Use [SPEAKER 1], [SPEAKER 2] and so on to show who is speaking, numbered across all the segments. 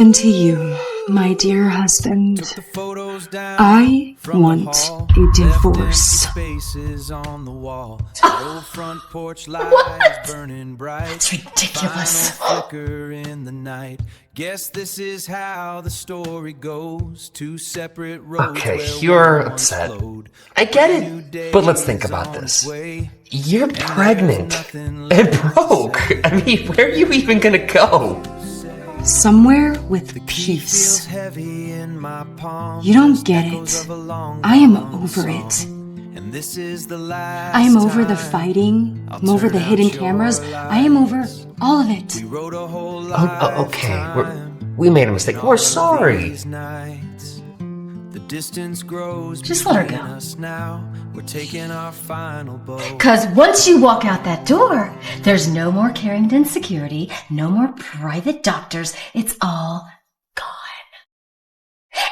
[SPEAKER 1] And to you, my dear husband, I want a divorce.
[SPEAKER 2] That's ridiculous.
[SPEAKER 3] Guess this is how the story goes. Two separate roads.
[SPEAKER 4] Okay, you're upset. I get it. But let's think about this. You're pregnant and broke. I mean, where are you even gonna go?
[SPEAKER 1] Somewhere with peace. You don't get it. I am over it. I am over the fighting. I'm over the hidden cameras. I am over all of it.
[SPEAKER 4] Okay, we made a mistake. We're sorry.
[SPEAKER 2] Just let her go. Because once you walk out that door, there's no more Carrington security, no more private doctors. It's all gone.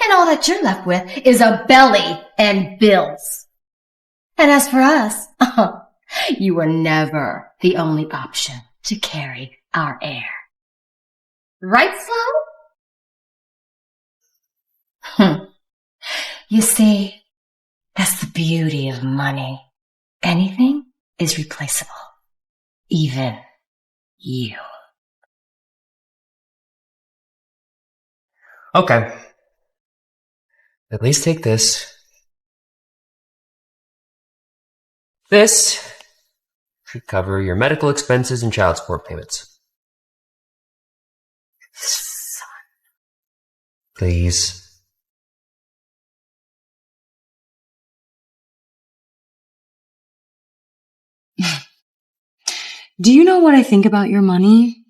[SPEAKER 2] And all that you're left with is a belly and bills. And as for us, you were never the only option to carry our heir. Right, Flo? You see, that's the beauty of money. Anything is replaceable. Even you.
[SPEAKER 4] Okay. At least take this. This should cover your medical expenses and child support payments.
[SPEAKER 2] Son.
[SPEAKER 4] Please.
[SPEAKER 1] Do you know what I think about your money?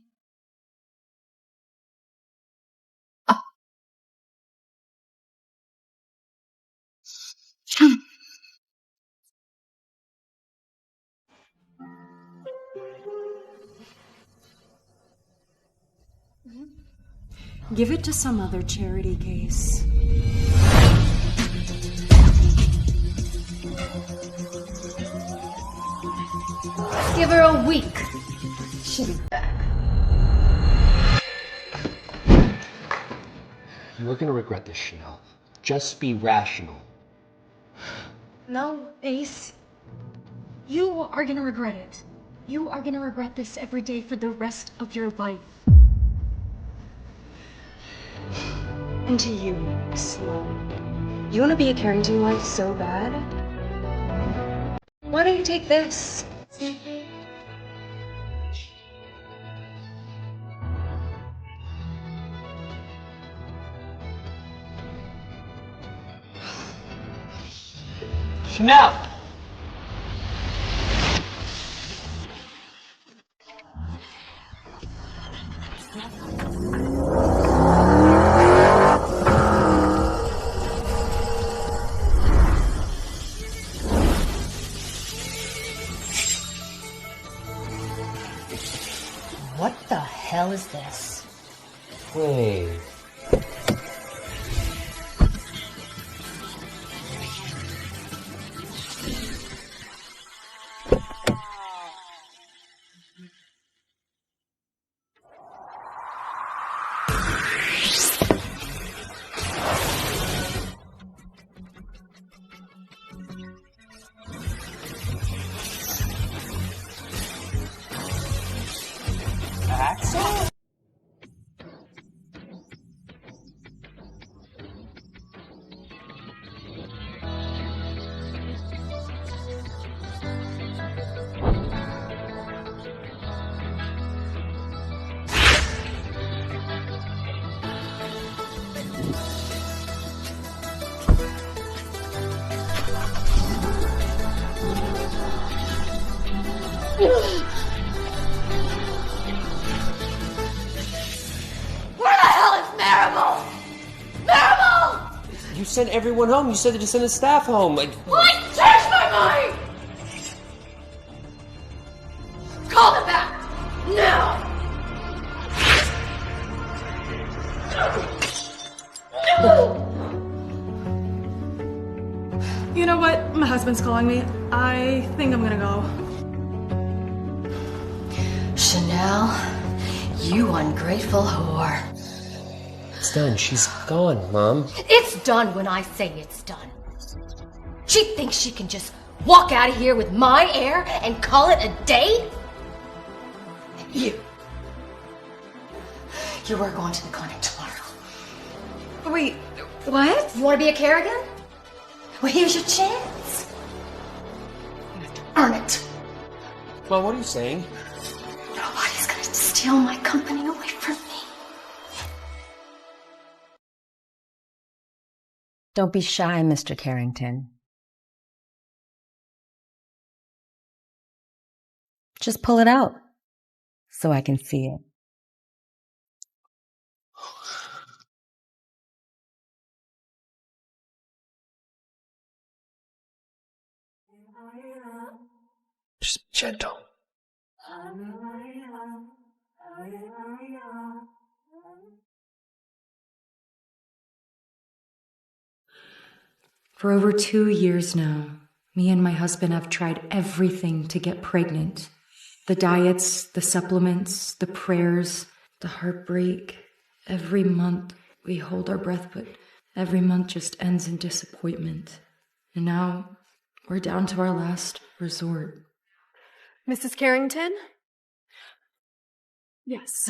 [SPEAKER 1] Give it to some other charity case.
[SPEAKER 2] Give her a week. She'll be back.
[SPEAKER 4] You are going to regret this, Chanel. Just be rational.
[SPEAKER 5] No, Ace. You are gonna regret it. You are gonna regret this every day for the rest of your life.
[SPEAKER 1] And to you, Sloan. You want to be a Carrington wife so bad? Why don't you take this?
[SPEAKER 4] Chanel!
[SPEAKER 2] What the hell is this?
[SPEAKER 4] Wait.
[SPEAKER 2] Where the hell is Maribel? Maribel!
[SPEAKER 4] You sent everyone home. You said to send the staff home.
[SPEAKER 2] I changed my mind! Call them back! Now!
[SPEAKER 5] You know what? My husband's calling me. I think I'm gonna go.
[SPEAKER 2] Chanel, you ungrateful whore.
[SPEAKER 4] It's done. She's gone, Mom.
[SPEAKER 2] It's done when I say it's done. She thinks she can just walk out of here with my heir and call it a day? You are going to the clinic tomorrow.
[SPEAKER 1] Wait, what?
[SPEAKER 2] You want to be a Kerrigan? Well, here's your chance. You have to earn it.
[SPEAKER 4] Mom, what are you saying?
[SPEAKER 2] Nobody's going to steal my company away from me. Don't be shy, Mr. Carrington. Just pull it out so I can see it.
[SPEAKER 4] Just gentle.
[SPEAKER 1] For over 2 years now, me and my husband have tried everything to get pregnant. The diets, the supplements, the prayers, the heartbreak. Every month we hold our breath, but every month just ends in disappointment. And now we're down to our last resort.
[SPEAKER 6] Mrs. Carrington?
[SPEAKER 1] Yes.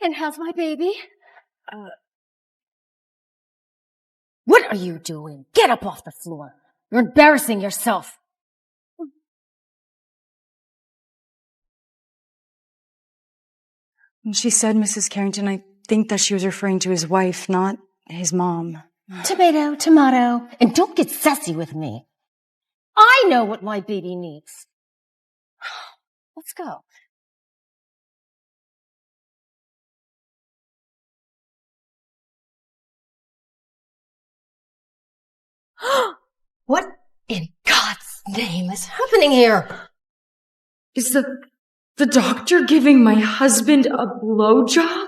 [SPEAKER 2] And how's my baby? What are you doing? Get up off the floor. You're embarrassing yourself.
[SPEAKER 1] She said, Mrs. Carrington, I think that she was referring to his wife, not his mom.
[SPEAKER 2] Tomato, tomato. And don't get sassy with me. I know what my baby needs. Let's go. What in God's name is happening here?
[SPEAKER 1] Is the doctor giving my husband a blowjob?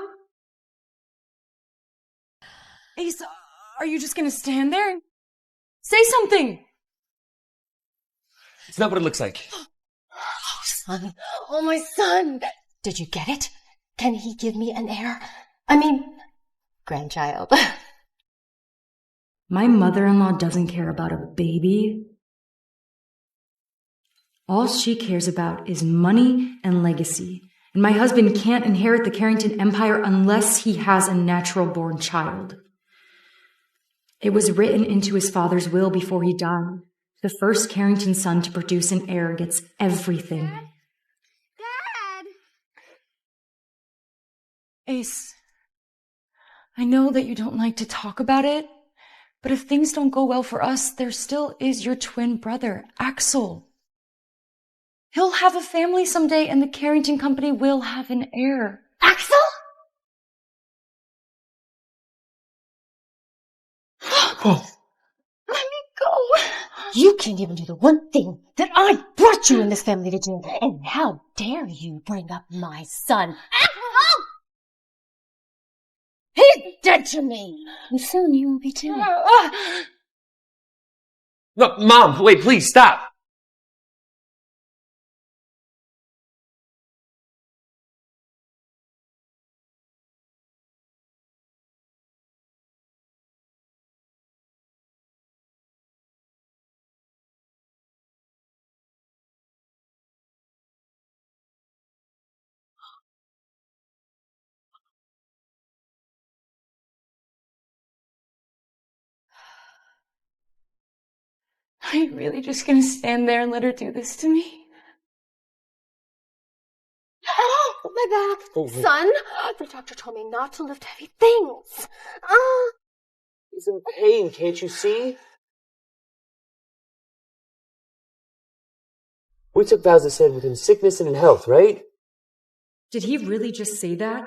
[SPEAKER 1] Ace, are you just gonna stand there and say something?
[SPEAKER 4] It's not what it looks like.
[SPEAKER 2] Oh, son. Oh, my son. Did you get it? Can he give me an heir? I mean, grandchild.
[SPEAKER 1] My mother-in-law doesn't care about a baby. All she cares about is money and legacy. And my husband can't inherit the Carrington empire unless he has a natural-born child. It was written into his father's will before he died. The first Carrington son to produce an heir gets everything.
[SPEAKER 6] Dad!
[SPEAKER 1] Ace, I know that you don't like to talk about it, but if things don't go well for us, there still is your twin brother, Axel. He'll have a family someday, and the Carrington Company will have an heir.
[SPEAKER 2] Axel?
[SPEAKER 4] Oh.
[SPEAKER 2] Let me go. You can't even do the one thing that I brought you in this family to do. And how dare you bring up my son? Axel! He's dead to me. And soon you will be too.
[SPEAKER 4] No, Mom, wait, please, stop.
[SPEAKER 1] Are you really just gonna stand there and let her do this to me?
[SPEAKER 6] Oh, my back.
[SPEAKER 4] Oh.
[SPEAKER 6] Son, the doctor told me not to lift heavy things.
[SPEAKER 4] He's in pain, can't you see? We took vows that said within sickness and in health, right?
[SPEAKER 1] Did he really just say that?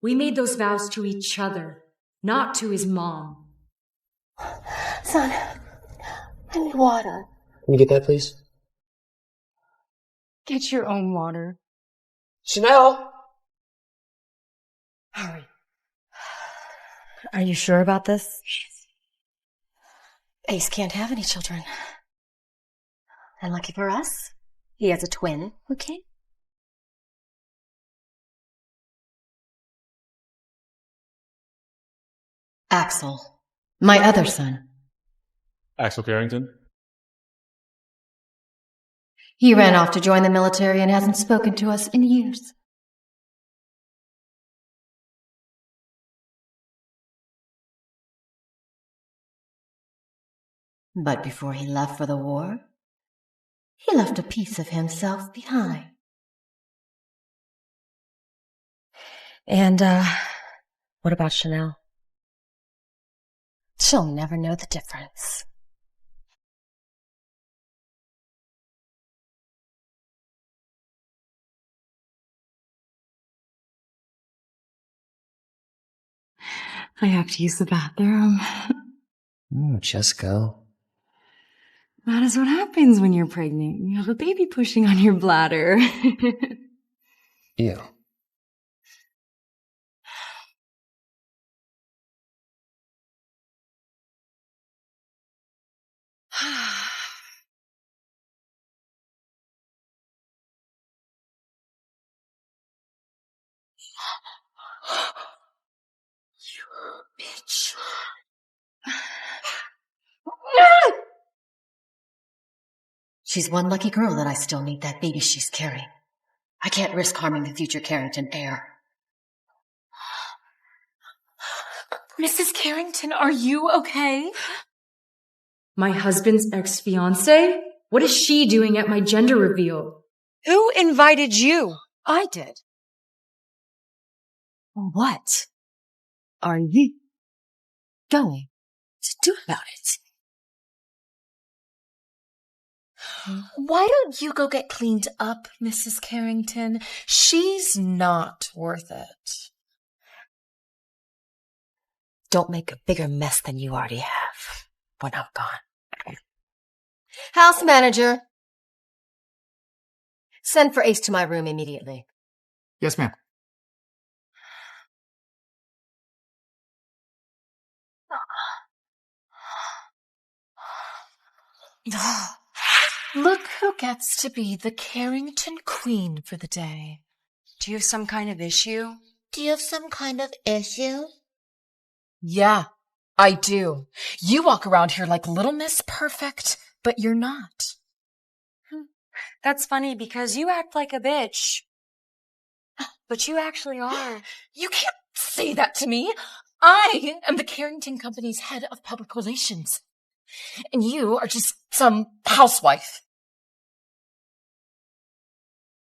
[SPEAKER 1] We made those vows to each other, not to his mom.
[SPEAKER 6] Son, I need water.
[SPEAKER 4] Can you get that, please?
[SPEAKER 1] Get your own water.
[SPEAKER 4] Chanel!
[SPEAKER 2] Hurry. Are you sure about this? Ace can't have any children. And lucky for us, He has a twin, okay? Axel, my other son.
[SPEAKER 7] Axel Carrington?
[SPEAKER 2] He ran off to join the military and hasn't spoken to us in years. But before he left for the war, he left a piece of himself behind. And, what about Chanel? She'll never know the difference.
[SPEAKER 1] I have to use the bathroom.
[SPEAKER 4] Just go.
[SPEAKER 1] That is what happens when you're pregnant. You have a baby pushing on your bladder.
[SPEAKER 4] Ew.
[SPEAKER 2] Bitch. She's one lucky girl that I still need that baby she's carrying. I can't risk harming the future Carrington heir.
[SPEAKER 5] Mrs. Carrington, are you okay?
[SPEAKER 1] My husband's ex-fiancée? What is she doing at my gender reveal?
[SPEAKER 8] Who invited you?
[SPEAKER 5] I did.
[SPEAKER 8] What are you going to do about it?
[SPEAKER 5] Why don't you go get cleaned up, Mrs. Carrington? She's not worth it.
[SPEAKER 8] Don't make a bigger mess than you already have when I'm gone.
[SPEAKER 2] House manager. Send for Ace to my room immediately.
[SPEAKER 9] Yes, ma'am.
[SPEAKER 5] Look who gets to be the Carrington queen for the day.
[SPEAKER 8] Do you have some kind of issue?
[SPEAKER 5] Yeah, I do. You walk around here like Little Miss Perfect, but you're not.
[SPEAKER 8] That's funny because you act like a bitch. But you actually are.
[SPEAKER 5] You can't say that to me. I am the Carrington Company's head of public relations. And you are just some housewife.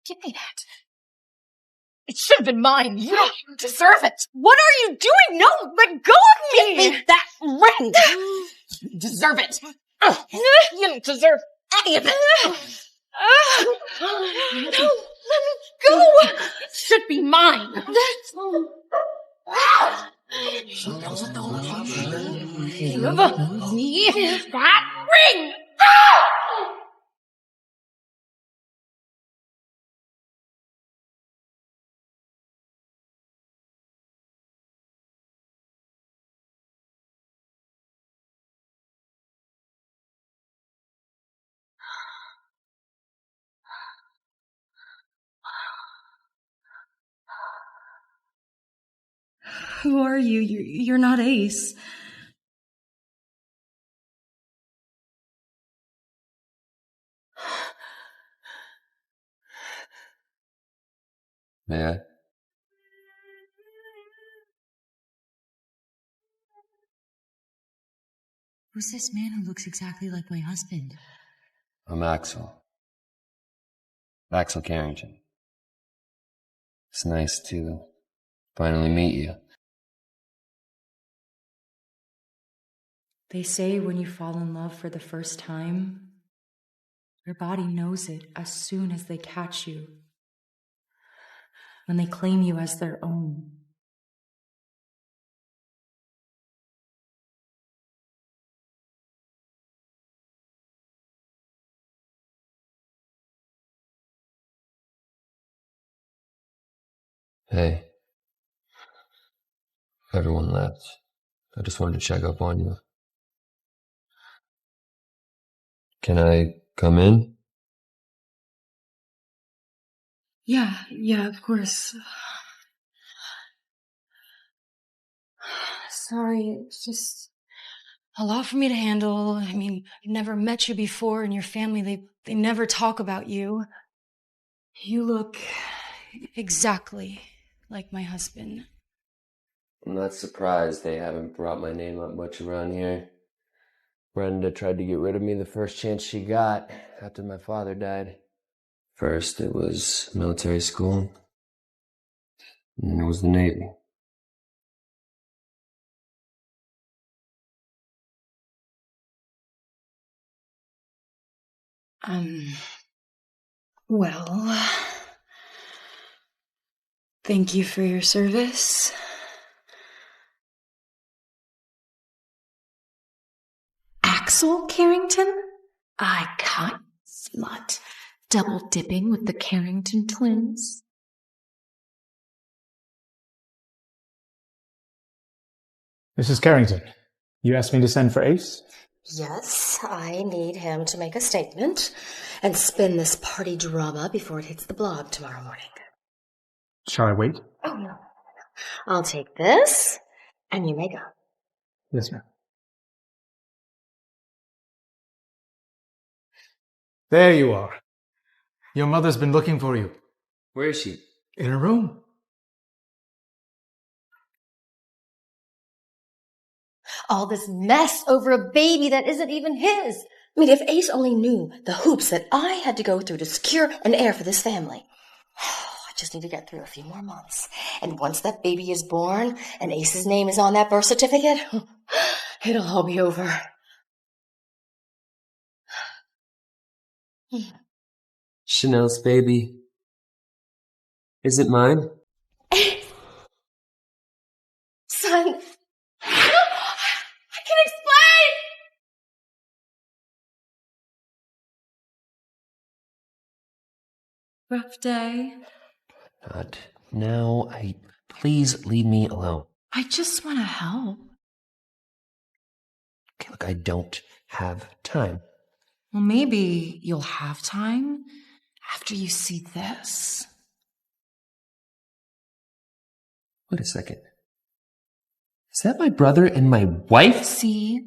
[SPEAKER 5] Give me that. It should have been mine. You don't deserve it.
[SPEAKER 8] What are you doing? No, let go of me!
[SPEAKER 5] Give me that ring. You deserve it. You don't deserve any of it. No, let me go. It should be mine. Give me that ring.
[SPEAKER 1] Who are you? You're not Ace.
[SPEAKER 4] May I?
[SPEAKER 1] Who's this man who looks exactly like my husband?
[SPEAKER 4] I'm Axel. Axel Carrington. It's nice to finally meet you.
[SPEAKER 1] They say when you fall in love for the first time, your body knows it as soon as they catch you. When they claim you as their own.
[SPEAKER 4] Hey. Everyone left. I just wanted to check up on you. Can I come in?
[SPEAKER 1] Yeah, of course. Sorry, it's just a lot for me to handle. I mean, I've never met you before, and your family, they never talk about you. You look exactly like my husband.
[SPEAKER 4] I'm not surprised they haven't brought my name up much around here. Brenda tried to get rid of me the first chance she got after my father died. First, it was military school, and then it was the Navy.
[SPEAKER 1] Well, thank you for your service.
[SPEAKER 5] Axel Carrington? I can't slut. Double dipping with the Carrington twins.
[SPEAKER 7] Mrs. Carrington, you asked me to send for Ace?
[SPEAKER 2] Yes, I need him to make a statement and spin this party drama before it hits the blog tomorrow morning.
[SPEAKER 7] Shall I wait?
[SPEAKER 2] Oh, no. I'll take this, and you may go.
[SPEAKER 7] Yes, ma'am. There you are. Your mother's been looking for you.
[SPEAKER 4] Where is she?
[SPEAKER 7] In her room.
[SPEAKER 2] All this mess over a baby that isn't even his. I mean, if Ace only knew the hoops that I had to go through to secure an heir for this family. I just need to get through a few more months. And once that baby is born and Ace's name is on that birth certificate, it'll all be over.
[SPEAKER 4] Chanel's baby. Is it mine?
[SPEAKER 2] Son, I can explain!
[SPEAKER 1] Rough day.
[SPEAKER 4] Not now. Please leave me alone.
[SPEAKER 1] I just want to help.
[SPEAKER 4] Okay, look, I don't have time.
[SPEAKER 1] Well, maybe you'll have time after you see this.
[SPEAKER 4] Wait a second. Is that my brother and my wife?
[SPEAKER 1] See?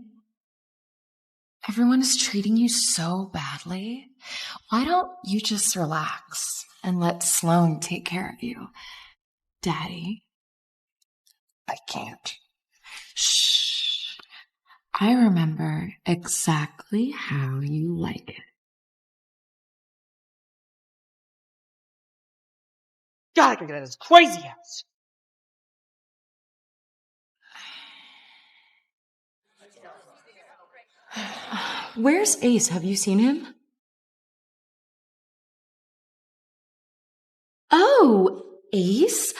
[SPEAKER 1] Everyone is treating you so badly. Why don't you just relax and let Sloan take care of you? Daddy.
[SPEAKER 4] I can't.
[SPEAKER 1] Shh. I remember exactly how you like it.
[SPEAKER 9] Gotta get out of this crazy house.
[SPEAKER 1] Where's Ace? Have you seen him? Oh, Ace?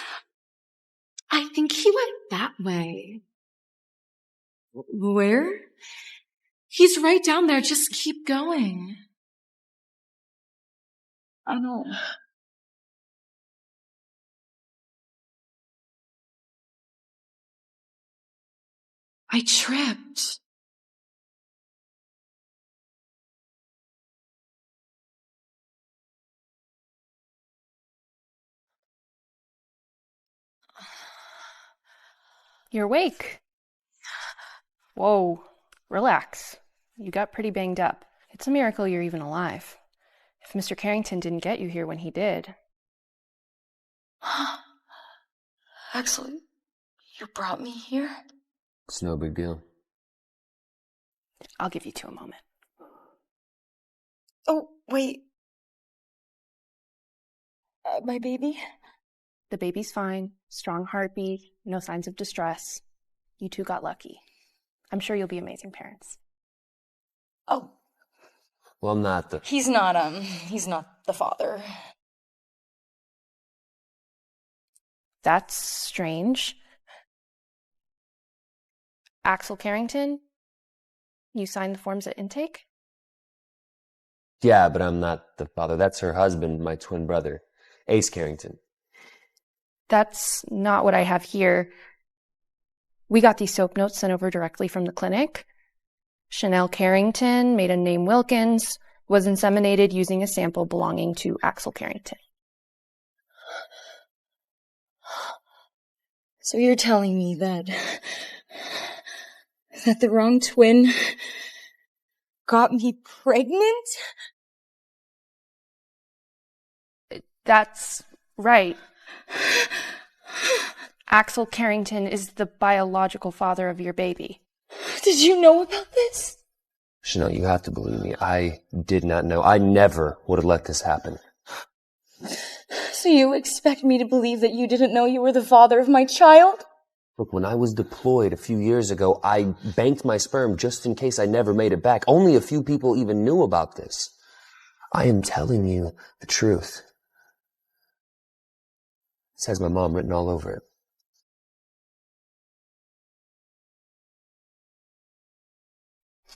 [SPEAKER 1] I think he went that way. Where? He's right down there. Just keep going. I don't... I tripped.
[SPEAKER 10] You're awake. Whoa, relax. You got pretty banged up. It's a miracle you're even alive. If Mr. Carrington didn't get you here when he did.
[SPEAKER 1] Actually, you brought me here?
[SPEAKER 4] It's no big deal.
[SPEAKER 10] I'll give you two a moment.
[SPEAKER 1] Oh, wait. My baby?
[SPEAKER 10] The baby's fine. Strong heartbeat. No signs of distress. You two got lucky. I'm sure you'll be amazing parents.
[SPEAKER 1] Oh.
[SPEAKER 4] Well, I'm not the...
[SPEAKER 1] He's not the father.
[SPEAKER 10] That's strange. Axel Carrington? You signed the forms at intake?
[SPEAKER 4] Yeah, but I'm not the father. That's her husband, my twin brother, Ace Carrington.
[SPEAKER 10] That's not what I have here. We got these soap notes sent over directly from the clinic. Chanel Carrington, maiden name Wilkins, was inseminated using a sample belonging to Axel Carrington.
[SPEAKER 1] So you're telling me that the wrong twin got me pregnant?
[SPEAKER 10] That's right. Axel Carrington is the biological father of your baby.
[SPEAKER 1] Did you know about this?
[SPEAKER 4] Chanel, you have to believe me. I did not know. I never would have let this happen.
[SPEAKER 1] So you expect me to believe that you didn't know you were the father of my child?
[SPEAKER 4] Look, when I was deployed a few years ago, I banked my sperm just in case I never made it back. Only a few people even knew about this. I am telling you the truth. This has my mom written all over it.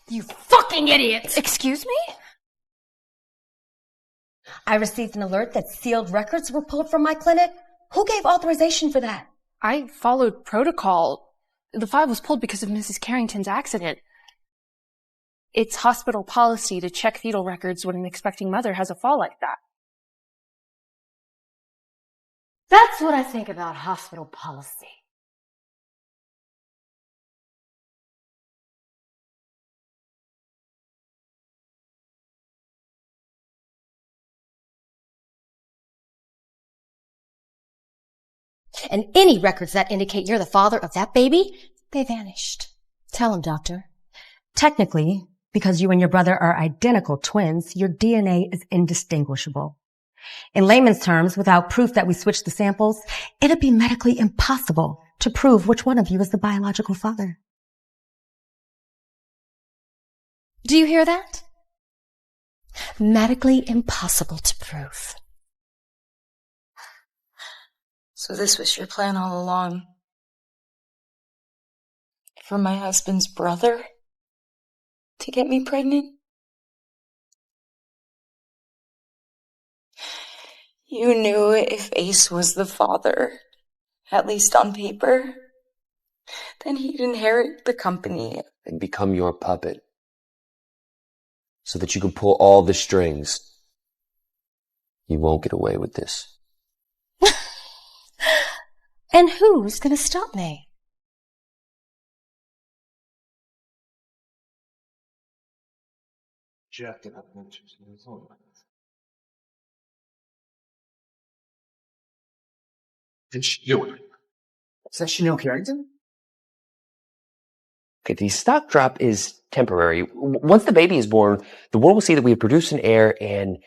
[SPEAKER 2] You fucking idiots!
[SPEAKER 10] Excuse me?
[SPEAKER 2] I received an alert that sealed records were pulled from my clinic. Who gave authorization for that?
[SPEAKER 10] I followed protocol. The file was pulled because of Mrs. Carrington's accident. It's hospital policy to check fetal records when an expecting mother has a fall like that.
[SPEAKER 2] That's what I think about hospital policy. And any records that indicate you're the father of that baby, they vanished. Tell him, doctor. Technically, because you and your brother are identical twins, your DNA is indistinguishable. In layman's terms, without proof that we switched the samples, it'd be medically impossible to prove which one of you is the biological father. Do you hear that? Medically impossible to prove.
[SPEAKER 1] So this was your plan all along? For my husband's brother to get me pregnant? You knew if Ace was the father, at least on paper, then he'd inherit the company.
[SPEAKER 4] And become your puppet. So that you can pull all the strings. You won't get away with this.
[SPEAKER 2] And who's gonna stop me?
[SPEAKER 7] Did she do it? Is that Chanel Carrington?
[SPEAKER 4] Okay, the stock drop is temporary. Once the baby is born, the world will see that we have produced an heir and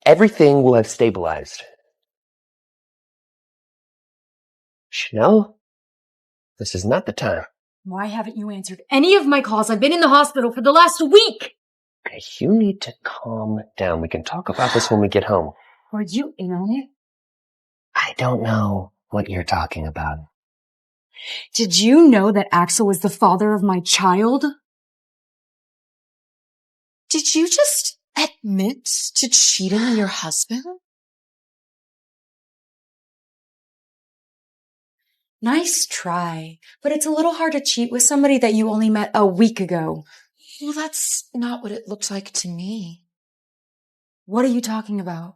[SPEAKER 4] everything will have stabilized. Chanel, this is not the time.
[SPEAKER 1] Why haven't you answered any of my calls? I've been in the hospital for the last week!
[SPEAKER 4] Okay, you need to calm down. We can talk about this when we get home.
[SPEAKER 1] Were you in on it?
[SPEAKER 4] I don't know what you're talking about.
[SPEAKER 1] Did you know that Axel was the father of my child? Did you just admit to cheating on your husband? Nice try, but it's a little hard to cheat with somebody that you only met a week ago.
[SPEAKER 5] Well, that's not what it looks like to me.
[SPEAKER 1] What are you talking about?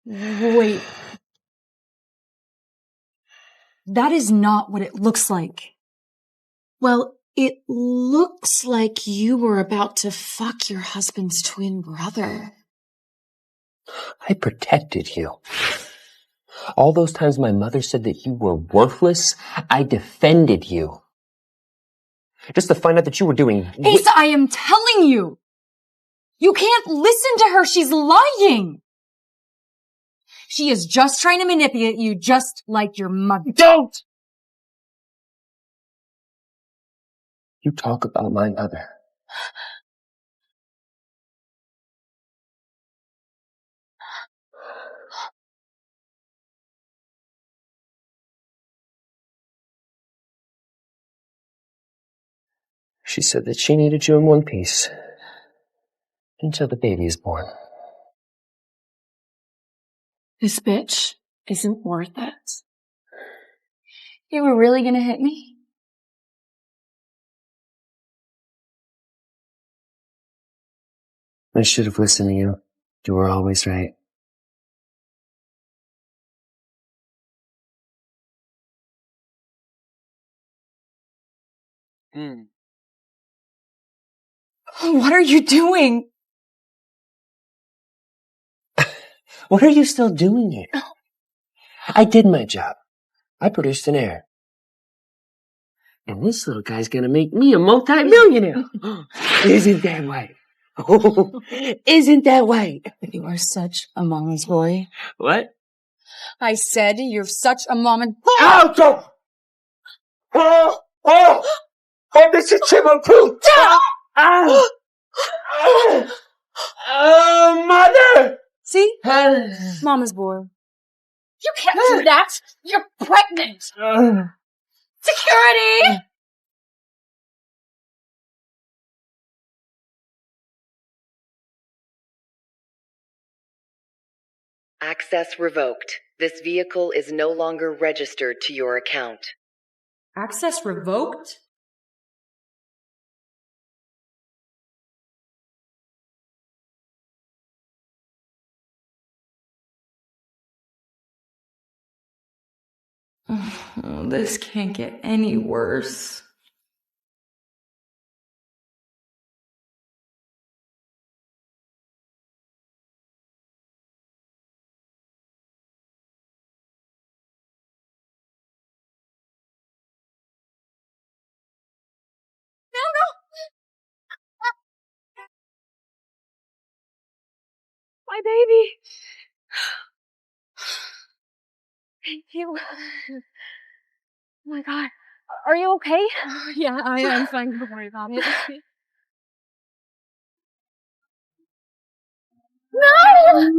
[SPEAKER 1] Wait. That is not what it looks like. Well, it looks like you were about to fuck your husband's twin brother.
[SPEAKER 4] I protected you. All those times my mother said that you were worthless, I defended you. Just to find out that you were doing...
[SPEAKER 1] Asa, I am telling you! You can't listen to her, she's lying! She is just trying to manipulate you just like your mother.
[SPEAKER 4] Don't! You talk about my mother. She said that she needed you in one piece. Until the baby is born.
[SPEAKER 1] This bitch isn't worth it. You were really gonna hit me?
[SPEAKER 4] I should have listened to you. You were always right.
[SPEAKER 8] What are you doing?
[SPEAKER 4] What are you still doing here? I did my job. I produced an heir. And this little guy's gonna make me a multi-millionaire. Isn't that right? Oh, isn't that right?
[SPEAKER 8] You are such a mama's boy.
[SPEAKER 4] What?
[SPEAKER 8] I said you're such a mama's boy.
[SPEAKER 4] Ouch! Oh, this is triple two! Oh, mother!
[SPEAKER 8] See? Mama's boy.
[SPEAKER 5] You can't do that! You're pregnant! Security!
[SPEAKER 11] Access revoked. This vehicle is no longer registered to your account.
[SPEAKER 8] Access revoked? Oh, this can't get any worse.
[SPEAKER 6] My baby. Thank you. Oh my God. Are you okay?
[SPEAKER 8] Yeah, I'm fine. Don't worry about it.
[SPEAKER 6] No!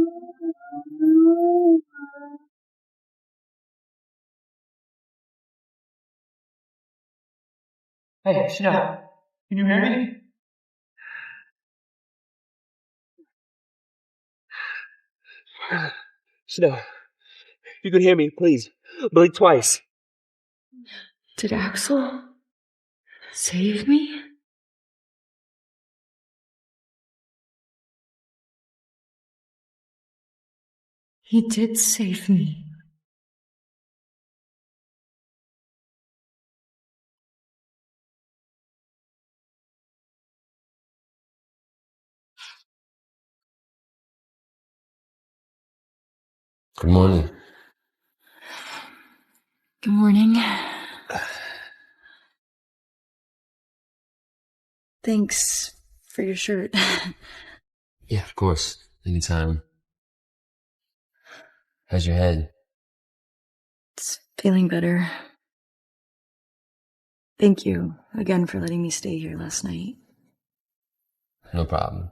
[SPEAKER 9] Hey, Chanel, can you hear me?
[SPEAKER 4] Chanel, if you could hear me, please, blink twice.
[SPEAKER 8] Did Axel save me? He did save me.
[SPEAKER 4] Good morning.
[SPEAKER 8] Good morning. Thanks for your shirt.
[SPEAKER 4] Yeah, of course. Anytime. How's your head?
[SPEAKER 8] It's feeling better. Thank you again for letting me stay here last night.
[SPEAKER 4] No problem.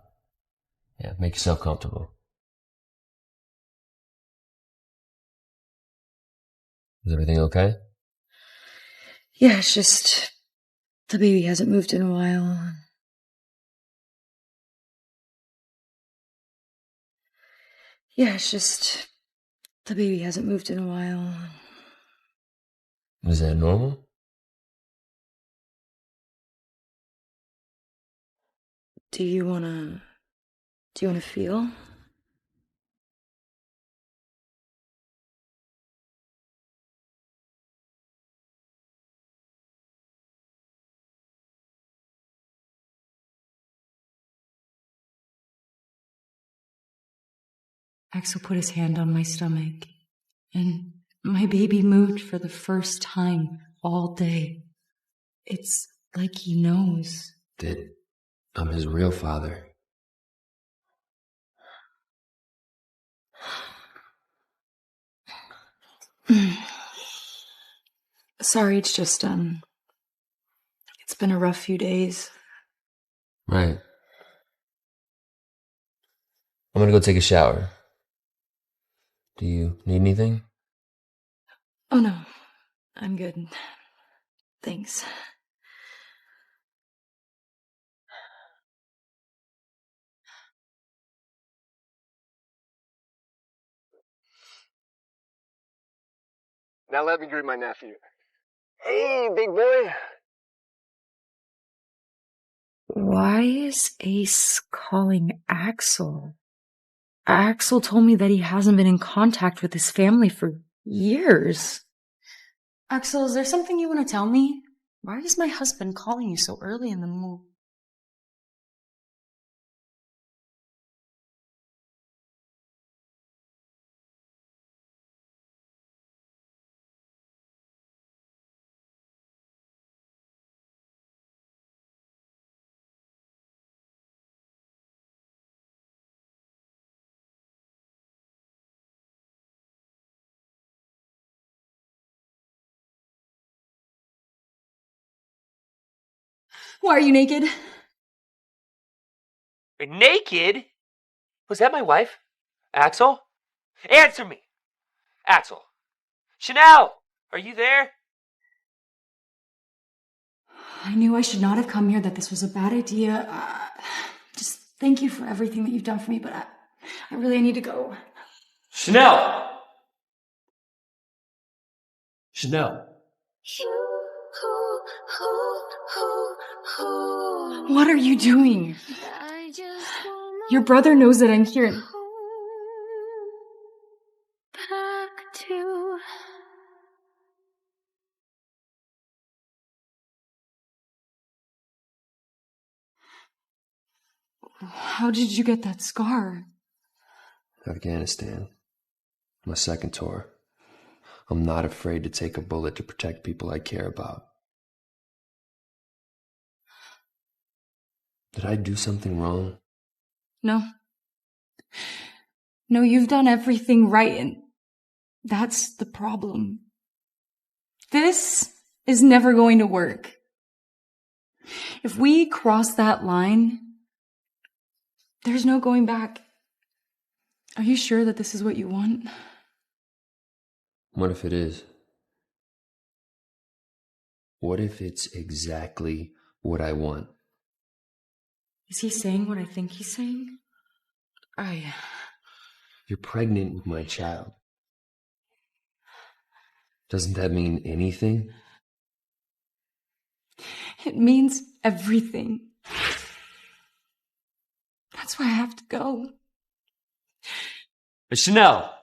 [SPEAKER 4] Yeah, make yourself comfortable. Is everything okay?
[SPEAKER 8] Yeah, it's just the baby hasn't moved in a while. Yeah, it's just the baby hasn't moved in a while.
[SPEAKER 4] Is that normal?
[SPEAKER 8] Do you wanna feel? Axel put his hand on my stomach, and my baby moved for the first time all day. It's like he knows.
[SPEAKER 4] That I'm his real father.
[SPEAKER 8] Sorry, it's just, it's been a rough few days.
[SPEAKER 4] Right. I'm gonna go take a shower. Do you need anything?
[SPEAKER 8] Oh no, I'm good. Thanks.
[SPEAKER 12] Now let me greet my nephew. Hey, big boy.
[SPEAKER 8] Why is Ace calling Axel? Axel told me that he hasn't been in contact with his family for years. Axel, is there something you want to tell me? Why is my husband calling you so early in the morning? Why are you naked?
[SPEAKER 13] Naked? Was that my wife? Axel? Answer me! Axel! Chanel! Are you there?
[SPEAKER 8] I knew I should not have come here, that this was a bad idea. Just thank you for everything that you've done for me, but I really need to go.
[SPEAKER 13] Chanel! Chanel.
[SPEAKER 8] What are you doing? Your brother knows that I'm here. How did you get that scar?
[SPEAKER 4] Afghanistan. My second tour. I'm not afraid to take a bullet to protect people I care about. Did I do something wrong?
[SPEAKER 8] No. No, you've done everything right, and that's the problem. This is never going to work. If we cross that line, there's no going back. Are you sure that this is what you want?
[SPEAKER 4] What if it is? What if it's exactly what I want?
[SPEAKER 8] Is he saying what I think he's saying?
[SPEAKER 4] You're pregnant with my child. Doesn't that mean anything?
[SPEAKER 8] It means everything. That's why I have to go.
[SPEAKER 13] Chanel!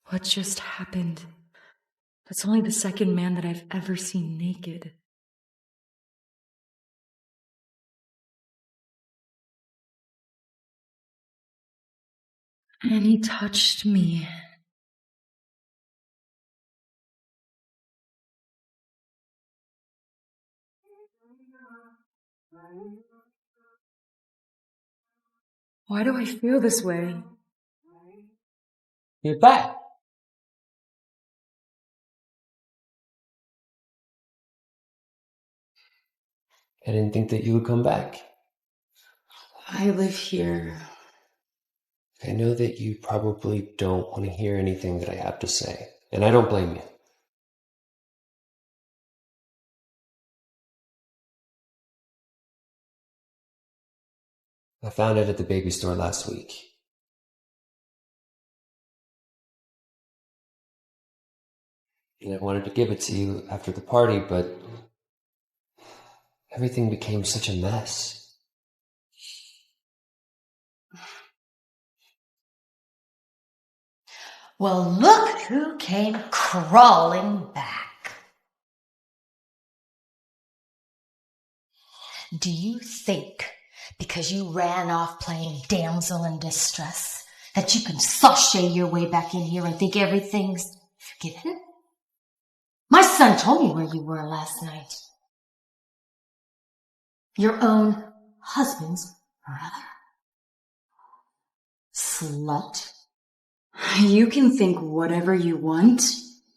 [SPEAKER 8] What just happened? That's only the second man that I've ever seen naked. And he touched me. Why do I feel this way?
[SPEAKER 13] You're back.
[SPEAKER 4] I didn't think that you would come back.
[SPEAKER 8] I live here.
[SPEAKER 4] I know that you probably don't want to hear anything that I have to say, and I don't blame you. I found it at the baby store last week. And I wanted to give it to you after the party, but everything became such a mess.
[SPEAKER 2] Well, look who came crawling back. Do you think, because you ran off playing damsel in distress, that you can sashay your way back in here and think everything's forgiven? My son told me where you were last night. Your own husband's brother. Slut.
[SPEAKER 8] You can think whatever you want,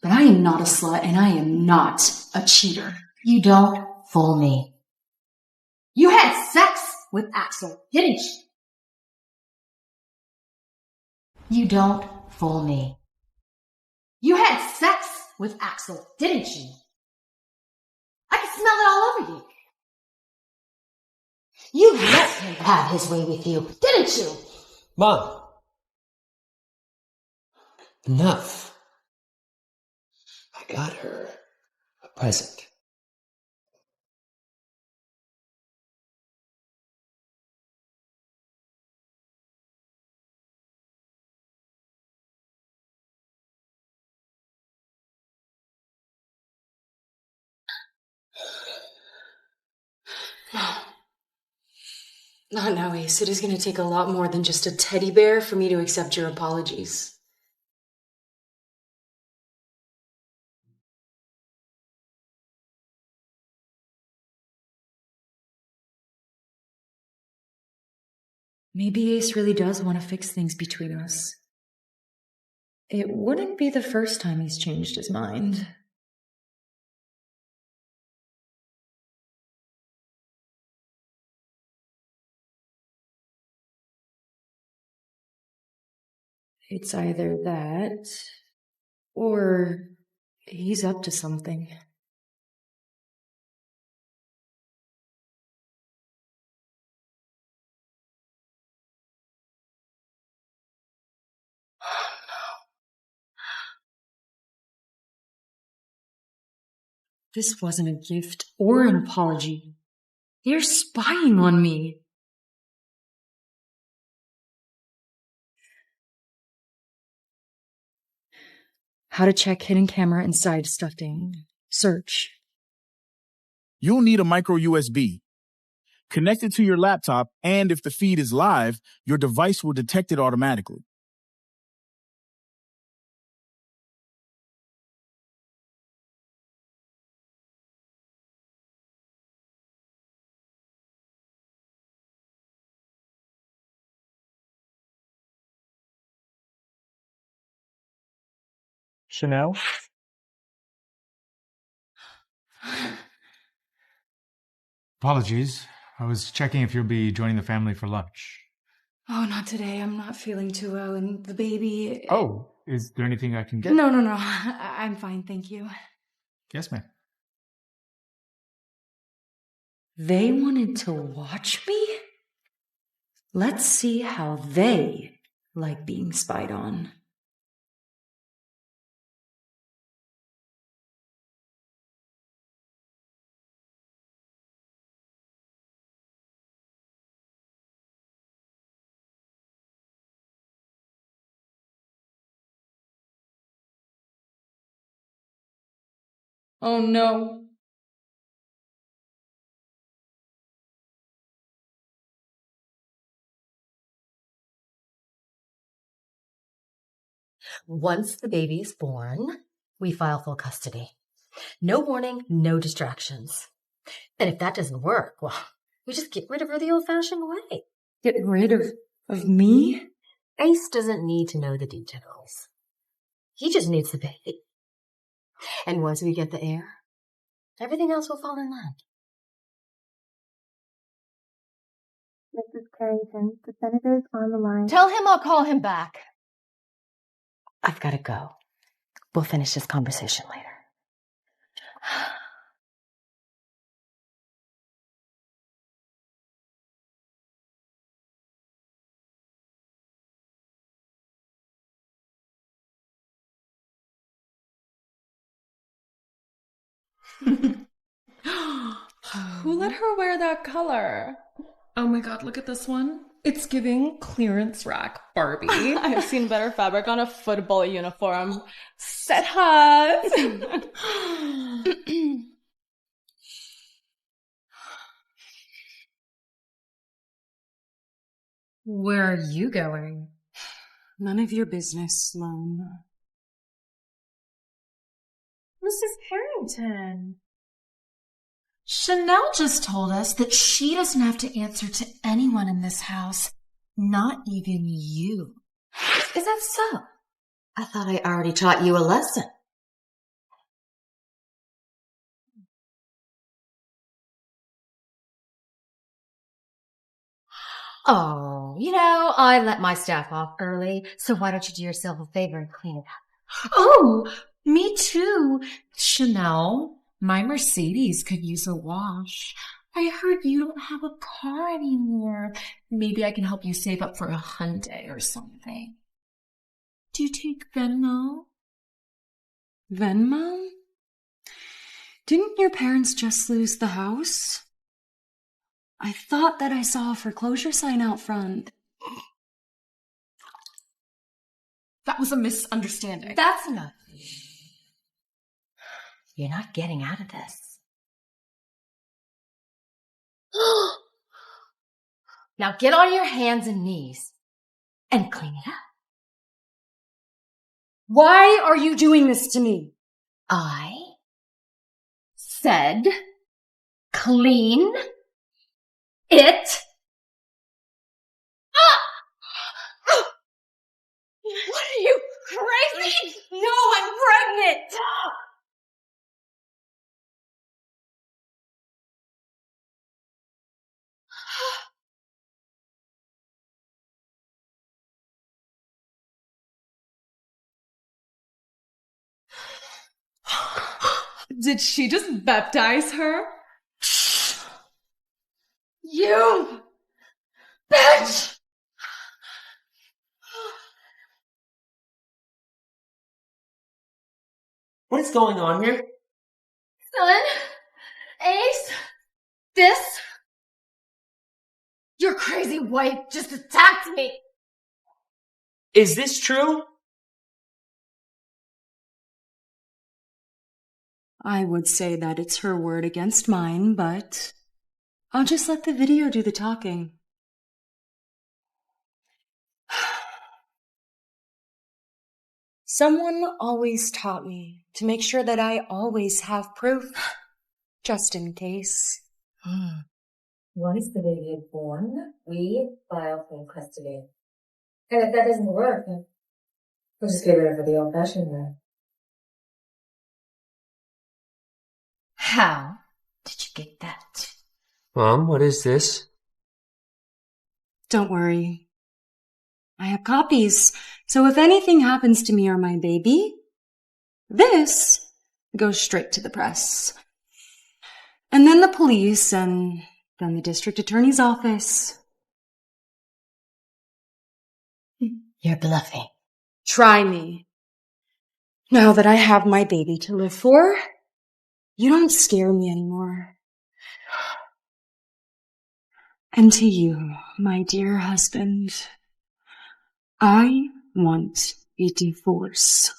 [SPEAKER 8] but I am not a slut and I am not a cheater.
[SPEAKER 2] You don't fool me. You had sex with Axel, didn't you? You don't fool me. You had sex with Axel, didn't you? I can smell it all over you. You let him have his way with you, didn't you?
[SPEAKER 4] Mom! Enough. I got her a present.
[SPEAKER 8] Not now, Ace. It is going to take a lot more than just a teddy bear for me to accept your apologies. Maybe Ace really does want to fix things between us. It wouldn't be the first time he's changed his mind. It's either that, or he's up to something. This wasn't a gift or an apology. They're spying on me. How to check hidden camera inside stuffing. Search.
[SPEAKER 14] You'll need a micro USB. Connect it to your laptop, and if the feed is live, your device will detect it automatically.
[SPEAKER 7] Chanel? Apologies. I was checking if you'll be joining the family for lunch.
[SPEAKER 8] Oh, not today. I'm not feeling too well, and the baby...
[SPEAKER 7] Oh, is there anything I can get?
[SPEAKER 8] No. I'm fine, thank you.
[SPEAKER 7] Yes, ma'am.
[SPEAKER 8] They wanted to watch me? Let's see how they like being spied on. Oh no.
[SPEAKER 2] Once the baby is born, we file full custody. No warning, no distractions. And if that doesn't work, well, we just get rid of her the old-fashioned way.
[SPEAKER 8] Get rid of me?
[SPEAKER 2] Ace doesn't need to know the details. He just needs the baby. And once we get the heir, everything else will fall in line.
[SPEAKER 6] Mrs. Carrington, the senator's on the line.
[SPEAKER 2] Tell him I'll call him back. I've got to go. We'll finish this conversation later.
[SPEAKER 15] Who let her wear that color? Oh my god, look at this one. It's giving clearance rack Barbie. I've seen better fabric on a football uniform. Set hot.
[SPEAKER 8] Where are you going? None of your business, Sloan.
[SPEAKER 15] Mrs. Carrington. Chanel just told us that she doesn't have to answer to anyone in this house, not even you.
[SPEAKER 2] Is that so? I thought I already taught you a lesson. Oh, I let my staff off early, so why don't you do yourself a favor and clean it up?
[SPEAKER 15] Oh, me too. Chanel, my Mercedes could use a wash. I heard you don't have a car anymore. Maybe I can help you save up for a Hyundai or something. Do you take Venmo?
[SPEAKER 8] Venmo? Didn't your parents just lose the house? I thought that I saw a foreclosure sign out front.
[SPEAKER 15] That was a misunderstanding.
[SPEAKER 2] That's enough. You're not getting out of this. Now get on your hands and knees and clean it up.
[SPEAKER 8] Why are you doing this to me?
[SPEAKER 2] I said clean it up.
[SPEAKER 8] What are you, crazy? No, I'm pregnant. Did she just baptize her?
[SPEAKER 2] You bitch!
[SPEAKER 13] What is going on here?
[SPEAKER 2] Son, Ace, your crazy wife just attacked me.
[SPEAKER 13] Is this true?
[SPEAKER 8] I would say that it's her word against mine, but I'll just let the video do the talking. Someone always taught me to make sure that I always have proof, just in case.
[SPEAKER 16] Once the baby is born, we file for custody. And if that doesn't work, we'll just get rid of it the old-fashioned way.
[SPEAKER 2] How did you get that?
[SPEAKER 13] Mom, what is this?
[SPEAKER 8] Don't worry. I have copies, so if anything happens to me or my baby, this goes straight to the press. And then the police, and then the district attorney's office.
[SPEAKER 2] You're bluffing.
[SPEAKER 8] Try me. Now that I have my baby to live for, you don't scare me anymore. And to you, my dear husband, I want a divorce.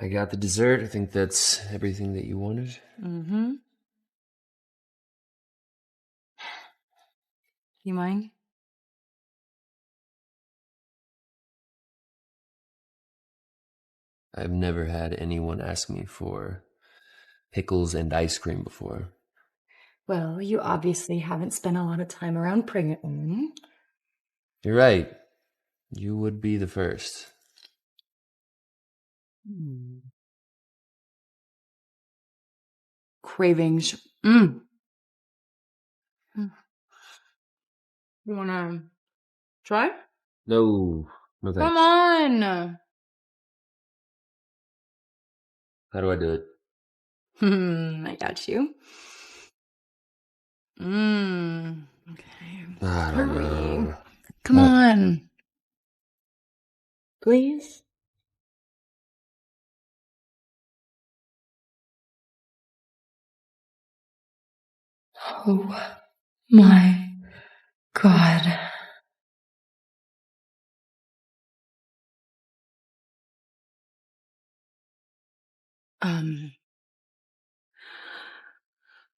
[SPEAKER 4] I got the dessert. I think that's everything that you wanted.
[SPEAKER 8] Mm-hmm. You mind?
[SPEAKER 4] I've never had anyone ask me for pickles and ice cream before.
[SPEAKER 8] Well, you obviously haven't spent a lot of time around pregnant women.
[SPEAKER 4] You're right. You would be the first.
[SPEAKER 8] Cravings. You wanna try?
[SPEAKER 4] No thanks.
[SPEAKER 8] Come on!
[SPEAKER 4] How do I do it?
[SPEAKER 8] I got you. Okay.
[SPEAKER 4] I don't know.
[SPEAKER 8] Come on. Please? Oh my God.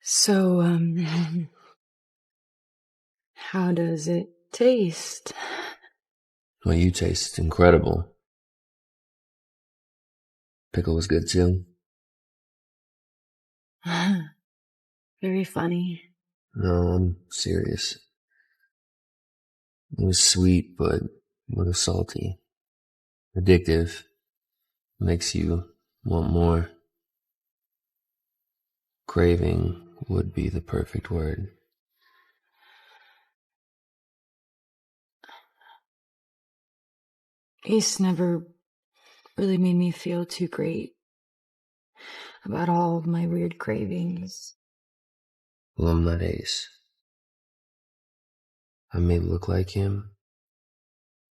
[SPEAKER 8] So, how does it taste?
[SPEAKER 4] Well, you taste incredible. Pickle was good too.
[SPEAKER 8] Very funny.
[SPEAKER 4] No, I'm serious. It was sweet, but a little salty. Addictive. Makes you want more. Craving would be the perfect word.
[SPEAKER 8] Ace never really made me feel too great about all of my weird cravings.
[SPEAKER 4] Well, I'm not Ace. I may look like him,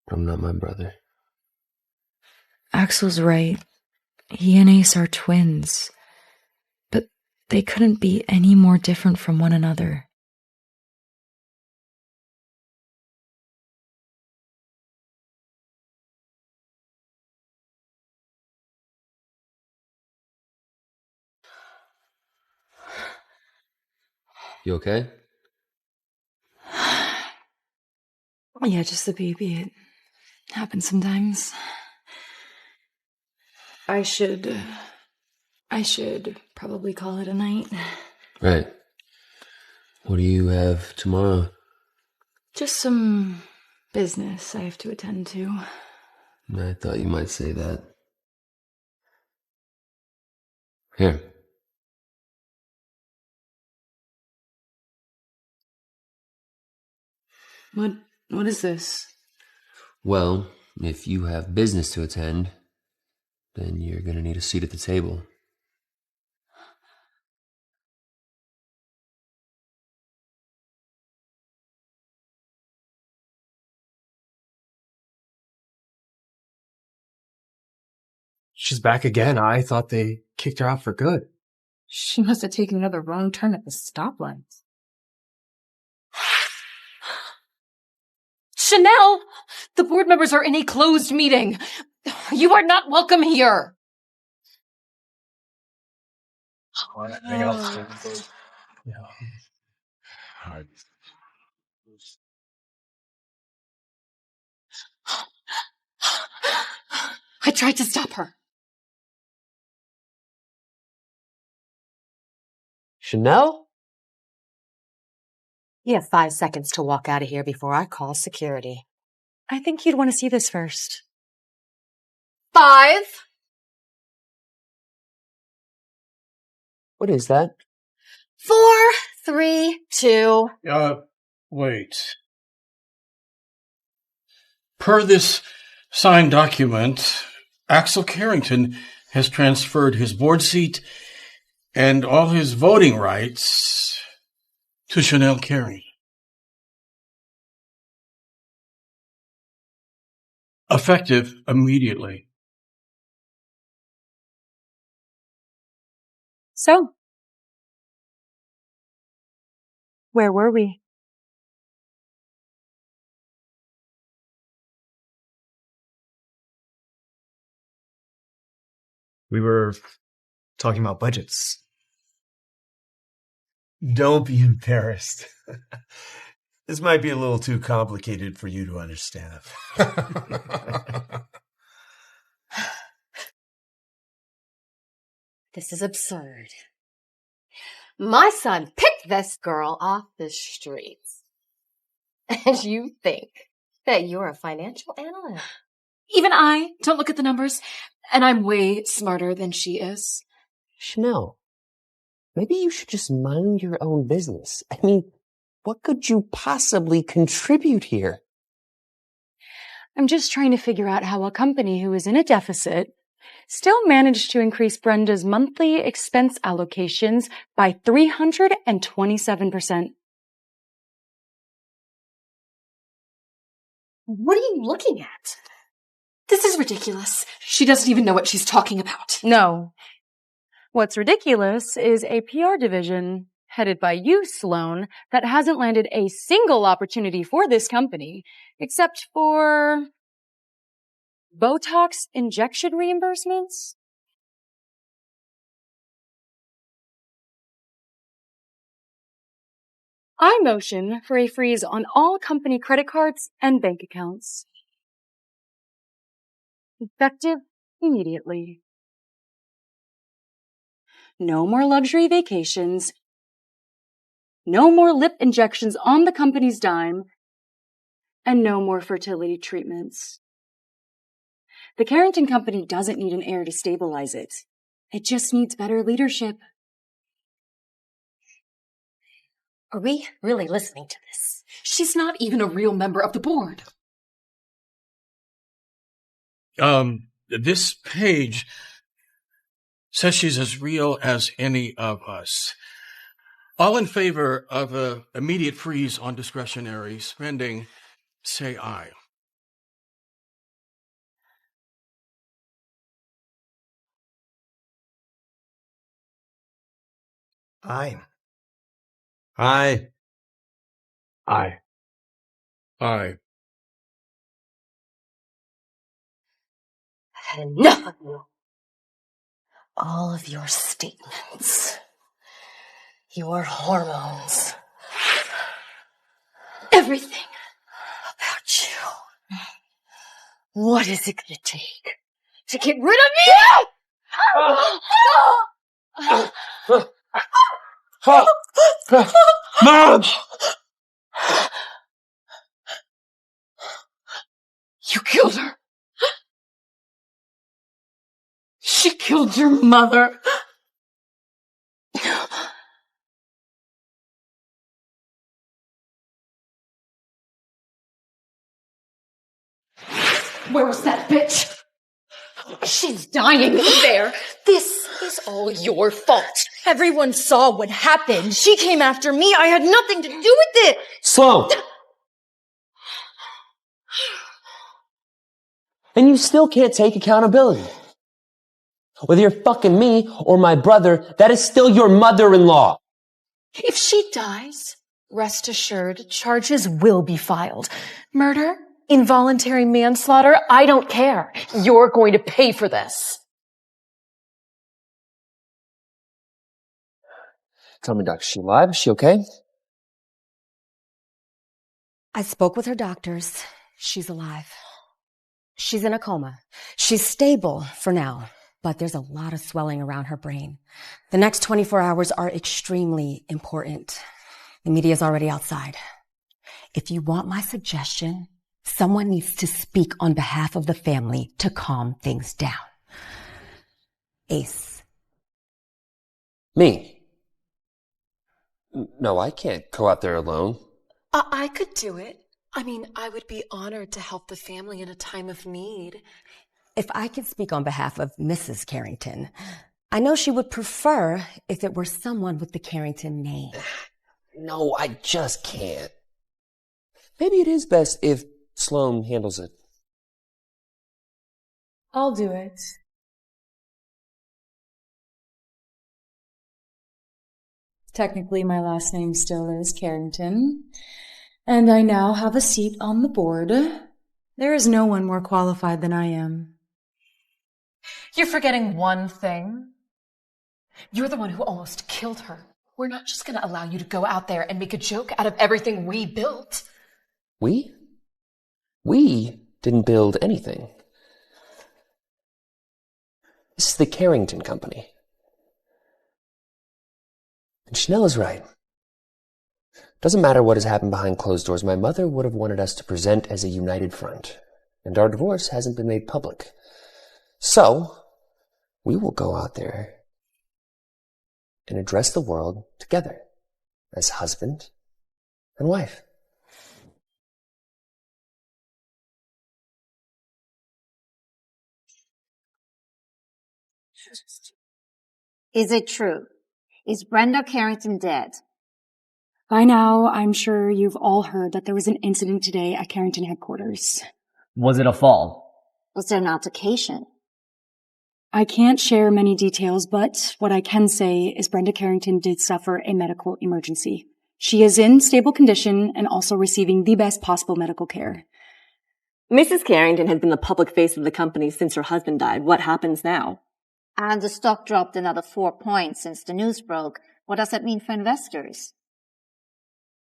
[SPEAKER 4] but I'm not my brother.
[SPEAKER 8] Axel's right. He and Ace are twins. But they couldn't be any more different from one another.
[SPEAKER 4] You okay?
[SPEAKER 8] Yeah, just the baby. It happens sometimes. I should probably call it a night.
[SPEAKER 4] Right. What do you have tomorrow?
[SPEAKER 8] Just some business I have to attend to.
[SPEAKER 4] I thought you might say that. Here.
[SPEAKER 8] What is this?
[SPEAKER 4] Well, if you have business to attend, then you're gonna need a seat at the table.
[SPEAKER 17] She's back again. I thought they kicked her out for good.
[SPEAKER 15] She must have taken another wrong turn at the stoplight.
[SPEAKER 5] Chanel! The board members are in a closed meeting. You are not welcome here.
[SPEAKER 17] Anything else? Yeah. All right.
[SPEAKER 5] I tried to stop her.
[SPEAKER 13] Chanel?
[SPEAKER 11] You have 5 seconds to walk out of here before I call security.
[SPEAKER 1] I think you'd want to see this first.
[SPEAKER 5] 5.
[SPEAKER 13] What is that?
[SPEAKER 11] 4, 3, 2.
[SPEAKER 18] Wait. Per this signed document, Axel Carrington has transferred his board seat and all his voting rights to Chanel Carey. Effective immediately.
[SPEAKER 1] So, where were we?
[SPEAKER 17] We were talking about budgets. Don't be embarrassed. This might be a little too complicated for you to understand.
[SPEAKER 11] This is absurd. My son picked this girl off the streets. And you think that you're a financial analyst?
[SPEAKER 5] Even I don't look at the numbers, and I'm way smarter than she is.
[SPEAKER 13] Chanel, maybe you should just mind your own business. I mean, what could you possibly contribute here?
[SPEAKER 1] I'm just trying to figure out how a company who is in a deficit still managed to increase Brenda's monthly expense allocations by 327%.
[SPEAKER 5] What are you looking at? This is ridiculous. She doesn't even know what she's talking about.
[SPEAKER 1] No. What's ridiculous is a PR division headed by you, Sloan, that hasn't landed a single opportunity for this company, except for Botox injection reimbursements? I motion for a freeze on all company credit cards and bank accounts. Effective immediately. No more luxury vacations. No more lip injections on the company's dime. And no more fertility treatments. The Carrington Company doesn't need an heir to stabilize it. It just needs better leadership.
[SPEAKER 11] Are we really listening to this?
[SPEAKER 5] She's not even a real member of the board.
[SPEAKER 18] This page says she's as real as any of us. All in favor of an immediate freeze on discretionary spending, say aye.
[SPEAKER 17] Aye. Aye.
[SPEAKER 18] Aye. Aye.
[SPEAKER 11] I've had enough of you. All of your statements. Your hormones. everything about you. What is it gonna take to get rid of me?
[SPEAKER 17] Mom!
[SPEAKER 5] You killed her. She killed your mother. Where was that bitch?
[SPEAKER 11] She's dying in there. This is all your fault. Everyone saw what happened. She came after me. I had nothing to do with it.
[SPEAKER 4] Sloan! And you still can't take accountability. Whether you're fucking me or my brother, that is still your mother-in-law.
[SPEAKER 11] If she dies, rest assured, charges will be filed. Murder, involuntary manslaughter, I don't care. You're going to pay for this.
[SPEAKER 4] Tell me, Doc, is she alive? Is she okay?
[SPEAKER 2] I spoke with her doctors. She's alive. She's in a coma. She's stable for now, but there's a lot of swelling around her brain. The next 24 hours are extremely important. The media's already outside. If you want my suggestion, someone needs to speak on behalf of the family to calm things down. Ace.
[SPEAKER 4] Me? No, I can't go out there alone.
[SPEAKER 2] I could do it. I mean, I would be honored to help the family in a time of need. If I could speak on behalf of Mrs. Carrington, I know she would prefer if it were someone with the Carrington name.
[SPEAKER 4] No, I just can't. Maybe it is best if Sloan handles it.
[SPEAKER 8] I'll do it. Technically, my last name still is Carrington, and I now have a seat on the board. There is no one more qualified than I am.
[SPEAKER 5] You're forgetting one thing. You're the one who almost killed her. We're not just going to allow you to go out there and make a joke out of everything we built.
[SPEAKER 4] We? We didn't build anything. This is the Carrington Company. And Chanel is right. Doesn't matter what has happened behind closed doors. My mother would have wanted us to present as a united front. And our divorce hasn't been made public. So, we will go out there and address the world together as husband and wife.
[SPEAKER 19] Is it true? Is Brenda Carrington dead?
[SPEAKER 1] By now, I'm sure you've all heard that there was an incident today at Carrington headquarters.
[SPEAKER 20] Was it a fall?
[SPEAKER 19] Was there an altercation?
[SPEAKER 1] I can't share many details, but what I can say is Brenda Carrington did suffer a medical emergency. She is in stable condition and also receiving the best possible medical care.
[SPEAKER 2] Mrs. Carrington has been the public face of the company since her husband died. What happens now?
[SPEAKER 19] And the stock dropped another 4 points since the news broke. What does that mean for investors?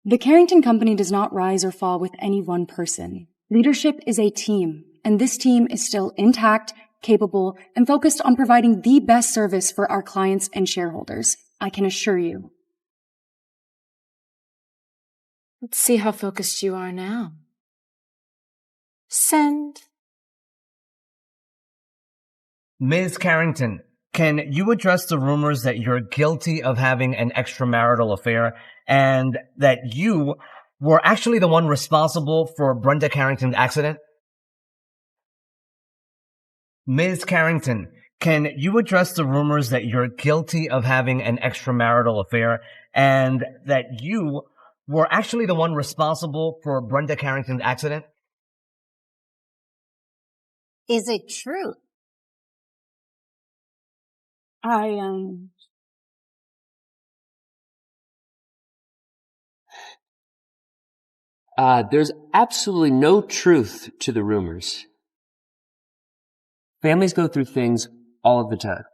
[SPEAKER 1] The Carrington Company does not rise or fall with any one person. Leadership is a team, and this team is still intact, capable, and focused on providing the best service for our clients and shareholders. I can assure you.
[SPEAKER 5] Let's see how focused you are now. Send.
[SPEAKER 20] Ms. Carrington, can you address the rumors that you're guilty of having an extramarital affair and that you were actually the one responsible for Brenda Carrington's accident? Ms. Carrington, can you address the rumors that you're guilty of having an extramarital affair and that you were actually the one responsible for Brenda Carrington's accident?
[SPEAKER 19] Is it true?
[SPEAKER 4] There's absolutely no truth to the rumors. Families go through things all of the time.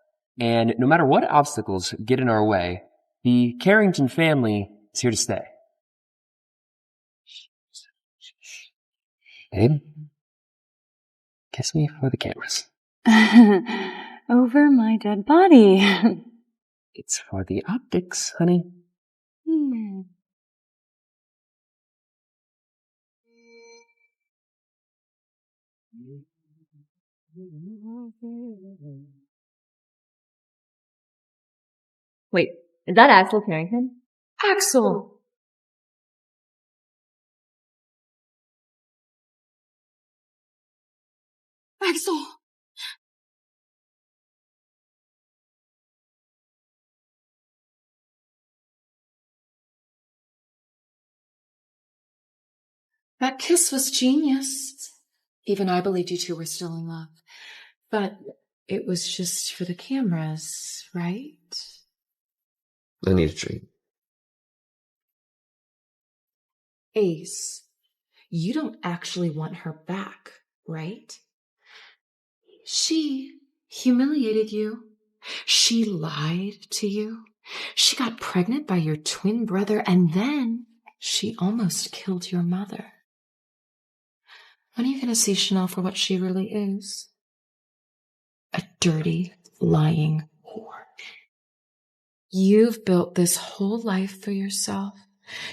[SPEAKER 4] And no matter what obstacles get in our way, the Carrington family is here to stay. Babe, kiss me for the cameras.
[SPEAKER 8] Over my dead body.
[SPEAKER 4] It's for the optics, honey.
[SPEAKER 11] Wait, is that Axel Carrington?
[SPEAKER 8] Axel! Axel!
[SPEAKER 5] That kiss was genius. Even I believed you two were still in love. But it was just for the cameras, right?
[SPEAKER 4] I need a treat.
[SPEAKER 5] Ace, you don't actually want her back, right? She humiliated you. She lied to you. She got pregnant by your twin brother, and then she almost killed your mother. When are you going to see Chanel for what she really is? A dirty, lying whore. You've built this whole life for yourself.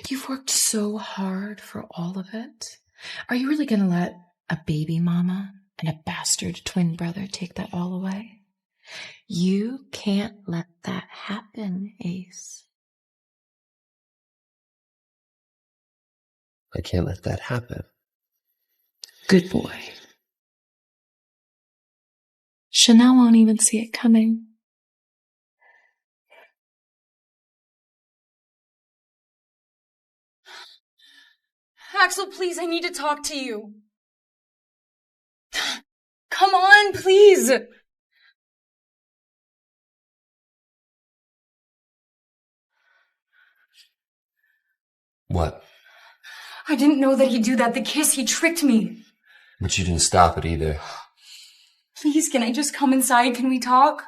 [SPEAKER 5] You've worked so hard for all of it. Are you really going to let a baby mama and a bastard twin brother take that all away? You can't let that happen, Ace.
[SPEAKER 4] I can't let that happen.
[SPEAKER 5] Good boy. Chanel won't even see it coming.
[SPEAKER 8] Axel, please, I need to talk to you. Come on, please.
[SPEAKER 4] What?
[SPEAKER 8] I didn't know that he'd do that. The kiss, he tricked me.
[SPEAKER 4] But you didn't stop it either.
[SPEAKER 8] Please, can I just come inside? Can we talk?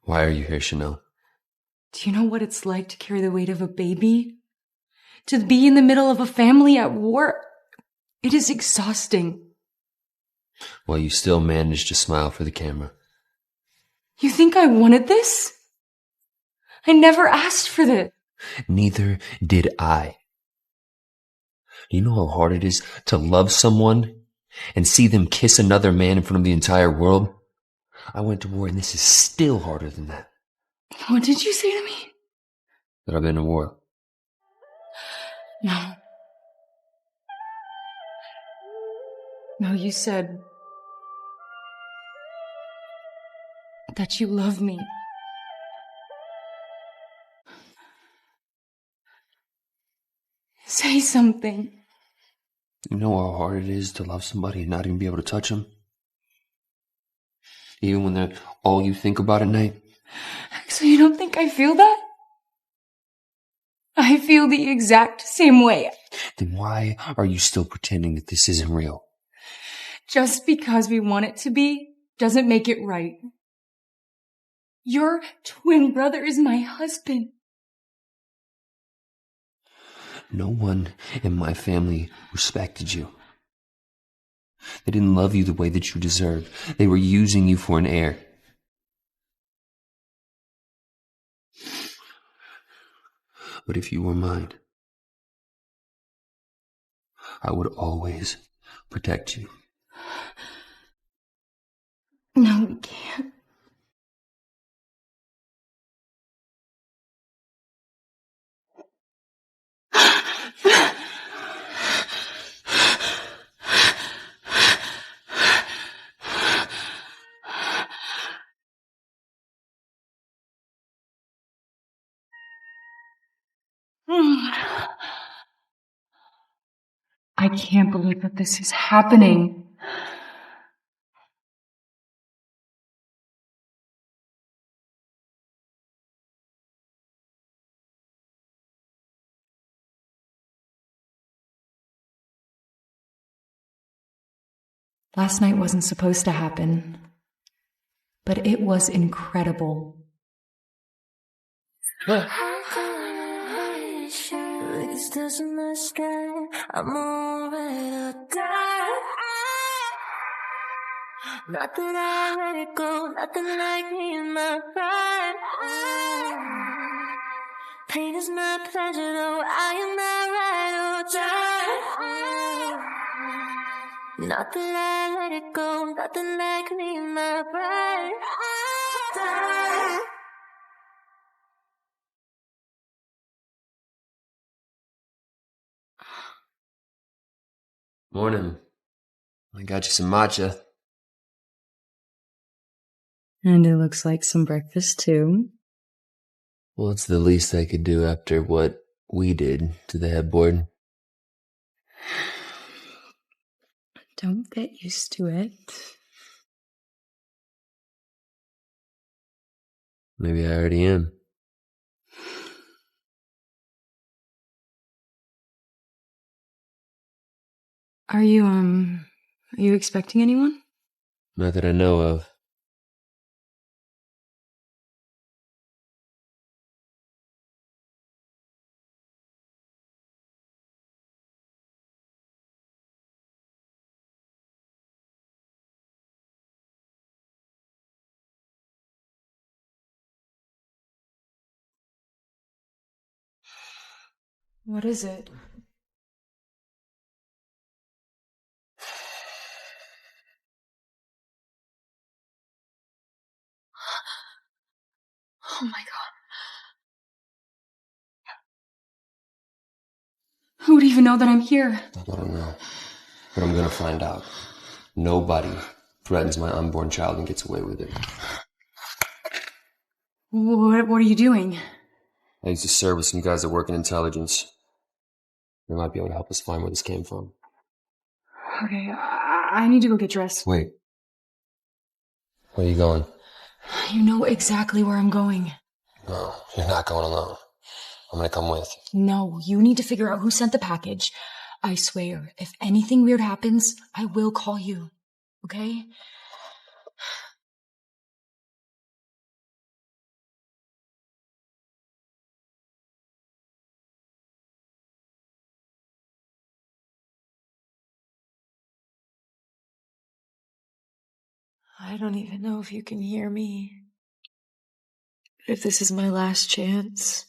[SPEAKER 4] Why are you here, Chanel?
[SPEAKER 8] Do you know what it's like to carry the weight of a baby? To be in the middle of a family at war? It is exhausting.
[SPEAKER 4] Well, you still managed to smile for the camera.
[SPEAKER 8] You think I wanted this? I never asked for this.
[SPEAKER 4] Neither did I. You know how hard it is to love someone and see them kiss another man in front of the entire world? I went to war and this is still harder than that.
[SPEAKER 8] What did you say to me?
[SPEAKER 4] That I've been to war.
[SPEAKER 8] No. No, you said that you love me. Say something.
[SPEAKER 4] You know how hard it is to love somebody and not even be able to touch them? Even when they're all you think about at night?
[SPEAKER 8] So you don't think I feel that? I feel the exact same way.
[SPEAKER 4] Then why are you still pretending that this isn't real?
[SPEAKER 8] Just because we want it to be doesn't make it right. Your twin brother is my husband.
[SPEAKER 4] No one in my family respected you. They didn't love you the way that you deserved. They were using you for an heir. But if you were mine, I would always protect you.
[SPEAKER 8] No, we can't. I can't believe that this is happening. Last night wasn't supposed to happen. but it was incredible.
[SPEAKER 3] Not that I let it go, nothing like me and my pride. Pain is my pleasure, though I am not right or die. Not that I let it go, nothing like me and my pride.
[SPEAKER 4] Morning. I got you some matcha.
[SPEAKER 8] And it looks like some breakfast too.
[SPEAKER 4] Well, it's the least I could do after what we did to the headboard.
[SPEAKER 8] Don't get used to it.
[SPEAKER 4] Maybe I already am.
[SPEAKER 8] Are you expecting anyone?
[SPEAKER 4] Not that I know of.
[SPEAKER 8] What is it? Oh my god. Who would even know that I'm here?
[SPEAKER 4] I don't know. But I'm gonna find out. Nobody threatens my unborn child and gets away with it.
[SPEAKER 8] What are you doing?
[SPEAKER 4] I used to serve with some guys that work in intelligence. They might be able to help us find where this came from.
[SPEAKER 8] Okay, I need to go get dressed.
[SPEAKER 4] Wait. Where are you going?
[SPEAKER 8] You know exactly where I'm going.
[SPEAKER 4] No, you're not going alone. I'm gonna come with.
[SPEAKER 8] No, you need to figure out who sent the package. I swear, if anything weird happens, I will call you. Okay? I don't even know if you can hear me. But if this is my last chance,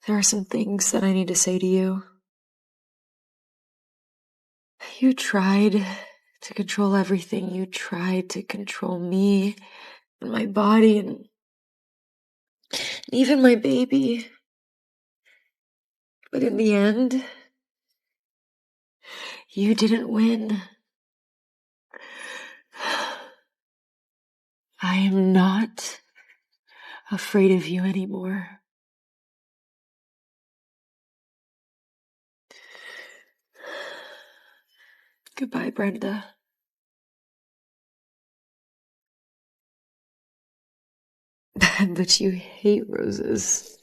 [SPEAKER 8] there are some things that I need to say to you. You tried to control everything. You tried to control me and my body and even my baby. But in the end, you didn't win. I am not afraid of you anymore. Goodbye, Brenda. But you hate roses.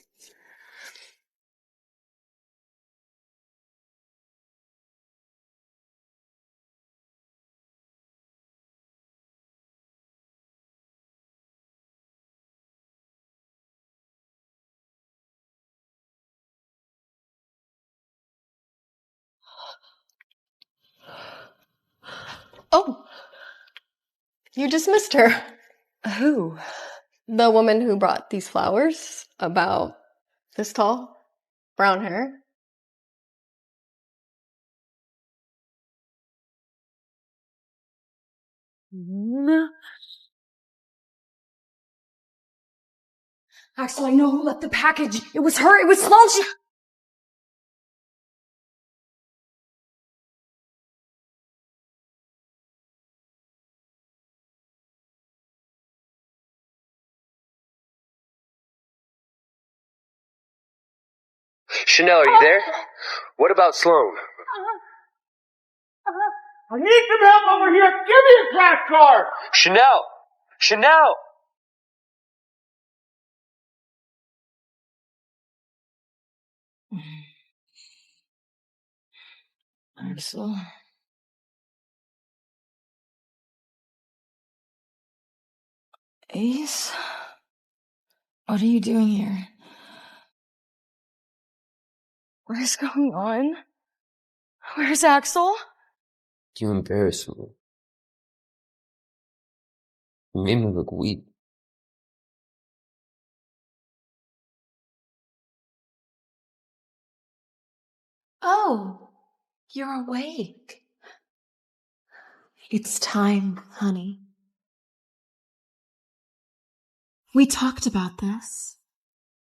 [SPEAKER 11] Oh, you just missed her.
[SPEAKER 8] Who?
[SPEAKER 11] The woman who brought these flowers, about this tall, brown hair.
[SPEAKER 8] Axel, I know who left the package. It was her. It was Sloan.
[SPEAKER 4] Chanel, are you there? What about Sloan?
[SPEAKER 9] I need some help over here. Give me a crash card.
[SPEAKER 13] Chanel! Chanel!
[SPEAKER 8] Axel. Ace? What are you doing here? What is going on? Where's Axel?
[SPEAKER 4] You embarrass me. You made me look weak.
[SPEAKER 5] Oh, you're awake. It's time, honey. We talked about this.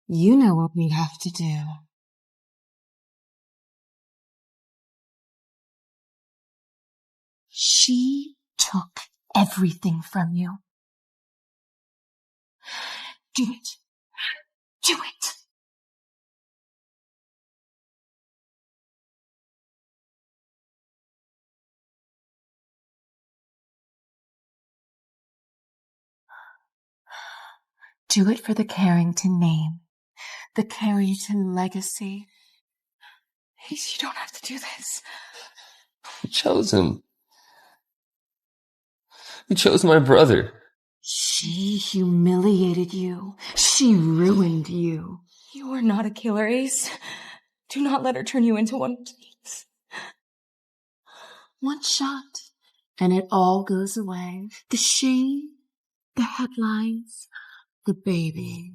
[SPEAKER 5] You know what we have to do. She took everything from you. Do it. Do it. Do it for the Carrington name, the Carrington legacy. Ace, you don't have to do this.
[SPEAKER 4] You chose him. You chose my brother.
[SPEAKER 8] She humiliated you. She ruined you. You are not a killer, Ace. Do not let her turn you into one, please.
[SPEAKER 5] One shot, and it all goes away. The shame, the headlines, the baby.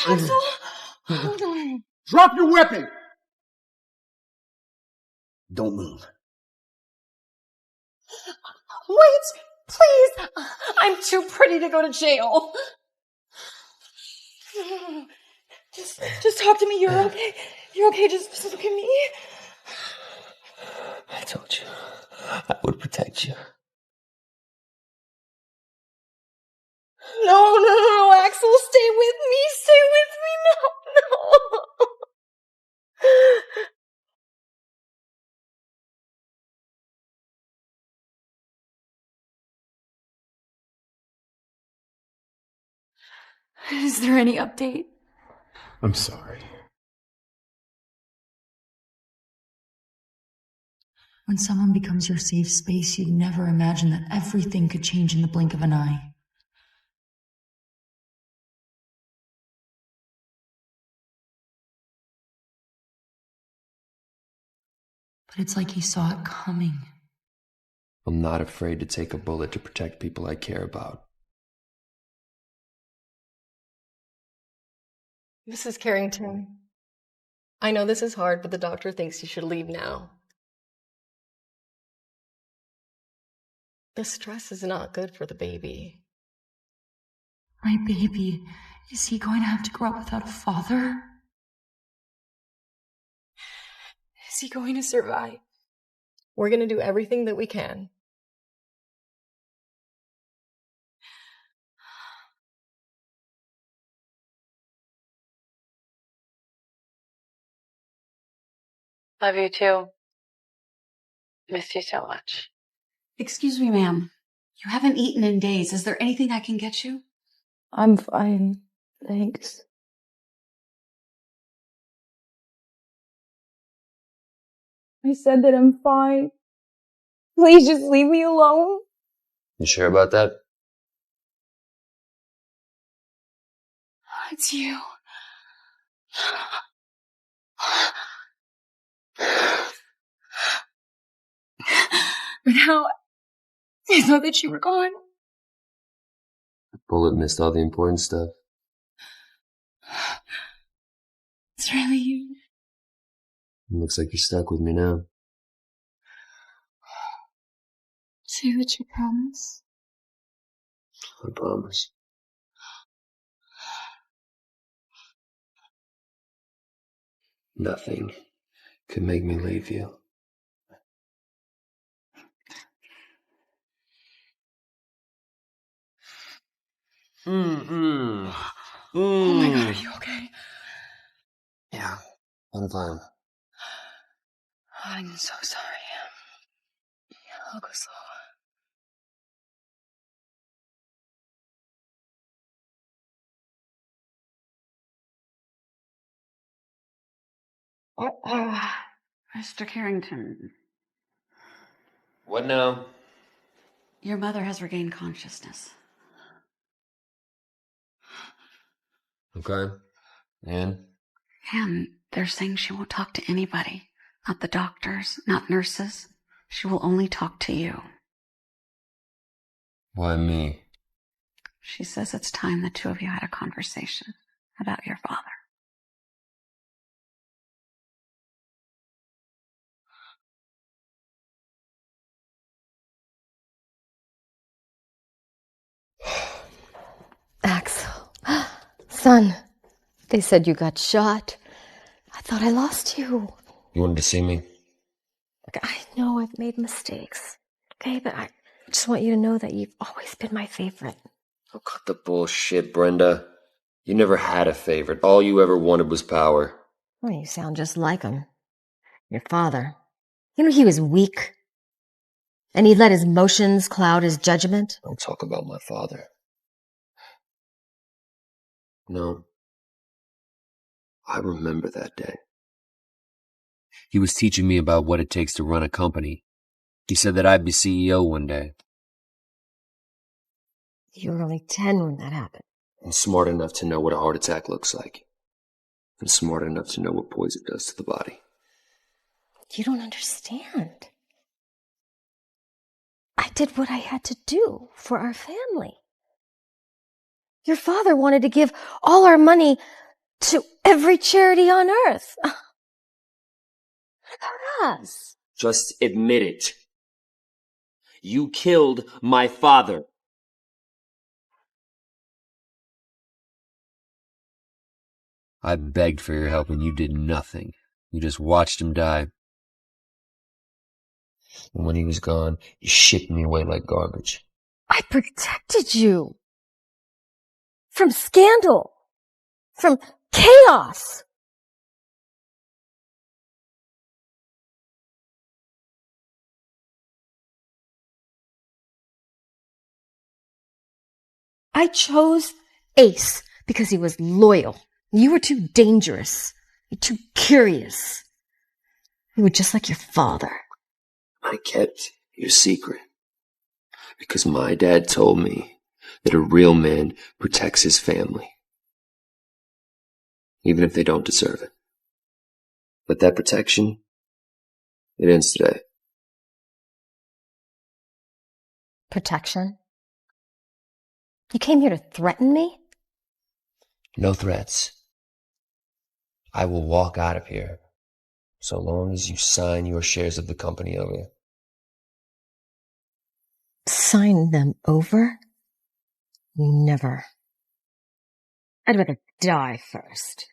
[SPEAKER 8] Axel! Hold on.
[SPEAKER 9] Drop your weapon!
[SPEAKER 17] Don't move.
[SPEAKER 5] Wait, please. I'm too pretty to go to jail.
[SPEAKER 8] Just talk to me. You're okay. You're okay. Just look at me.
[SPEAKER 4] I told you. I would protect you.
[SPEAKER 8] No, Axel, stay with me. Stay with me. No. Is there any update?
[SPEAKER 17] I'm sorry.
[SPEAKER 1] When someone becomes your safe space, you'd never imagine that everything could change in the blink of an eye. But it's like he saw it coming.
[SPEAKER 4] I'm not afraid to take a bullet to protect people I care about.
[SPEAKER 11] Mrs. Carrington, I know this is hard, but the doctor thinks you should leave now. The stress is not good for the baby.
[SPEAKER 1] My baby, is he going to have to grow up without a father?
[SPEAKER 8] Is he going to survive?
[SPEAKER 11] We're going to do everything that we can.
[SPEAKER 21] Love you too. Missed you so much.
[SPEAKER 1] Excuse me, ma'am. You haven't eaten in days. Is there anything I can get you?
[SPEAKER 8] I'm fine. Thanks. I said that I'm fine. Please just leave me alone.
[SPEAKER 4] You sure about that?
[SPEAKER 8] It's you. But how? I thought that you were gone.
[SPEAKER 4] The bullet missed all the important stuff.
[SPEAKER 8] It's really you.
[SPEAKER 4] It looks like you're stuck with me now.
[SPEAKER 8] Say that you promise.
[SPEAKER 4] I promise. Nothing could make me leave you. Mm-mm.
[SPEAKER 8] Oh my God, are you okay?
[SPEAKER 4] Yeah, I'm fine.
[SPEAKER 8] I'm so sorry. I'll go slow.
[SPEAKER 1] Mr. Carrington,
[SPEAKER 4] What now?
[SPEAKER 1] your mother has regained consciousness.
[SPEAKER 4] Okay. And?
[SPEAKER 1] And they're saying she won't talk to anybody. Not the doctors, not nurses. She will only talk to you.
[SPEAKER 4] Why me?
[SPEAKER 1] She says it's time the two of you had a conversation about your father.
[SPEAKER 2] Axel. Son, they said you got shot. I thought I lost you.
[SPEAKER 4] You wanted to see me?
[SPEAKER 2] Look, I know I've made mistakes. Okay, but I just want you to know that you've always been my favorite.
[SPEAKER 4] Oh, cut the bullshit, Brenda. You never had a favorite. All you ever wanted was power.
[SPEAKER 2] Well, you sound just like him. Your father. You know, he was weak. And he let his emotions cloud his judgment.
[SPEAKER 4] Don't talk about my father. No. I remember that day. He was teaching me about what it takes to run a company. He said that I'd be CEO one day.
[SPEAKER 2] You were only 10 when that happened.
[SPEAKER 4] I'm smart enough to know what a heart attack looks like. And smart enough to know what poison does to the body.
[SPEAKER 2] You don't understand. I did what I had to do for our family. Your father wanted to give all our money to every charity on earth. About us.
[SPEAKER 4] Just admit it. You killed my father. I begged for your help and you did nothing. You just watched him die. And when he was gone, you shipped me away like garbage.
[SPEAKER 2] I protected you. From scandal. From chaos. I chose Ace because he was loyal. You were too dangerous. You're too curious. You were just like your father.
[SPEAKER 4] I kept your secret. Because my dad told me that a real man protects his family. Even if they don't deserve it. But that protection, it ends today.
[SPEAKER 2] Protection? You came here to threaten me?
[SPEAKER 4] No threats. I will walk out of here so long as you sign your shares of the company over.
[SPEAKER 2] Sign them over? Never. I'd rather die first.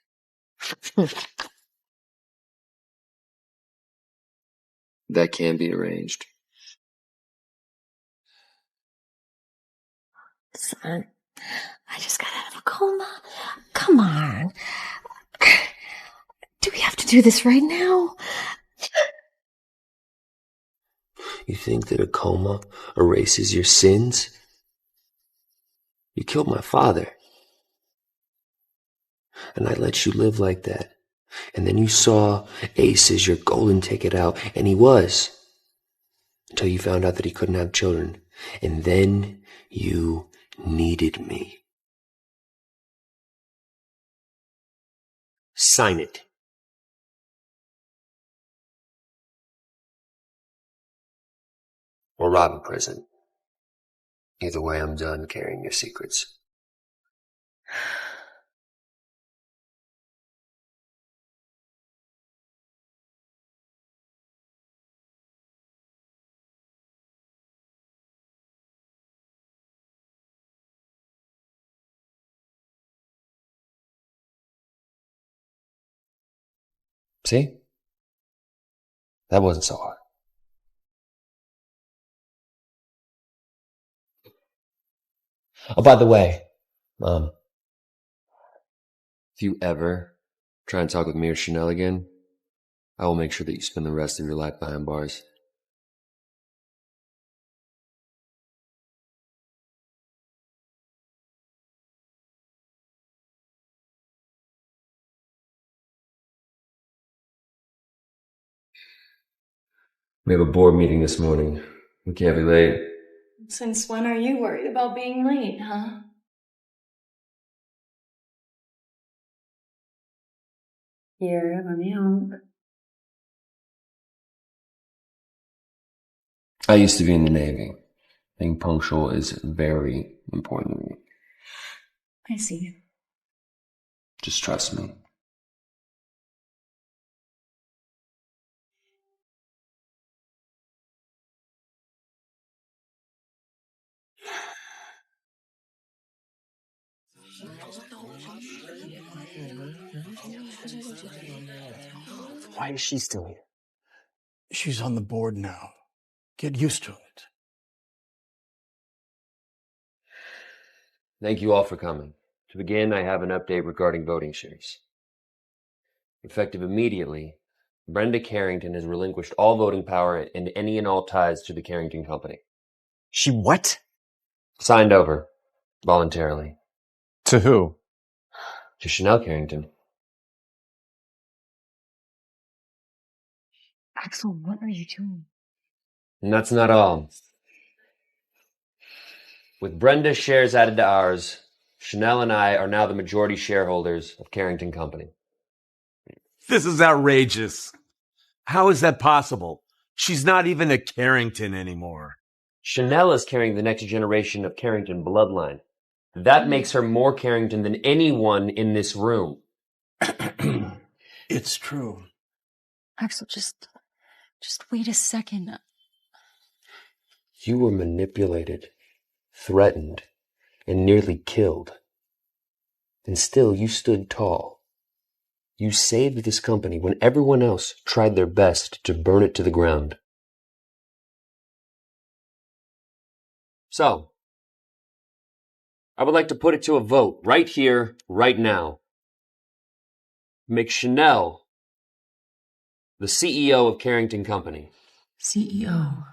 [SPEAKER 4] That can be arranged.
[SPEAKER 2] Son, I just got out of a coma. Come on. Do we have to do this right now?
[SPEAKER 4] You think that a coma erases your sins? You killed my father. And I let you live like that. And then you saw Ace as your golden ticket out, and he was. Until you found out that he couldn't have children. And then you needed me. Sign it. Or rob a prison. Either way, I'm done carrying your secrets. See? That wasn't so hard. Oh, by the way, Mom, if you ever try and talk with me or Chanel again, I will make sure that you spend the rest of your life behind bars. We have a board meeting this morning. We can't be late.
[SPEAKER 8] Since when are you worried about being late, huh? Here, let me help.
[SPEAKER 4] I used to be in the Navy. Being punctual is very important to me.
[SPEAKER 8] I see.
[SPEAKER 4] Just trust me.
[SPEAKER 18] Why is she still here? She's on the board now. Get used to it.
[SPEAKER 4] Thank you all for coming. To begin, I have an update regarding voting shares. Effective immediately, Brenda Carrington has relinquished all voting power and any and all ties to the Carrington Company.
[SPEAKER 10] She what?
[SPEAKER 4] Signed over. Voluntarily.
[SPEAKER 10] To who?
[SPEAKER 4] To Chanel Carrington.
[SPEAKER 2] Axel, what are you doing?
[SPEAKER 4] And that's not all. With Brenda's shares added to ours, Chanel and I are now the majority shareholders of Carrington Company.
[SPEAKER 17] This is outrageous. How is that possible? She's not even a Carrington anymore.
[SPEAKER 4] Chanel is carrying the next generation of Carrington bloodline. That makes her more Carrington than anyone in this room.
[SPEAKER 18] It's true.
[SPEAKER 8] Axel, just wait a second.
[SPEAKER 4] You were manipulated, threatened, and nearly killed. And still you stood tall. You saved this company when everyone else tried their best to burn it to the ground. So, I would like to put it to a vote right here, right now. Make Chanel the CEO of Carrington Company.
[SPEAKER 8] CEO.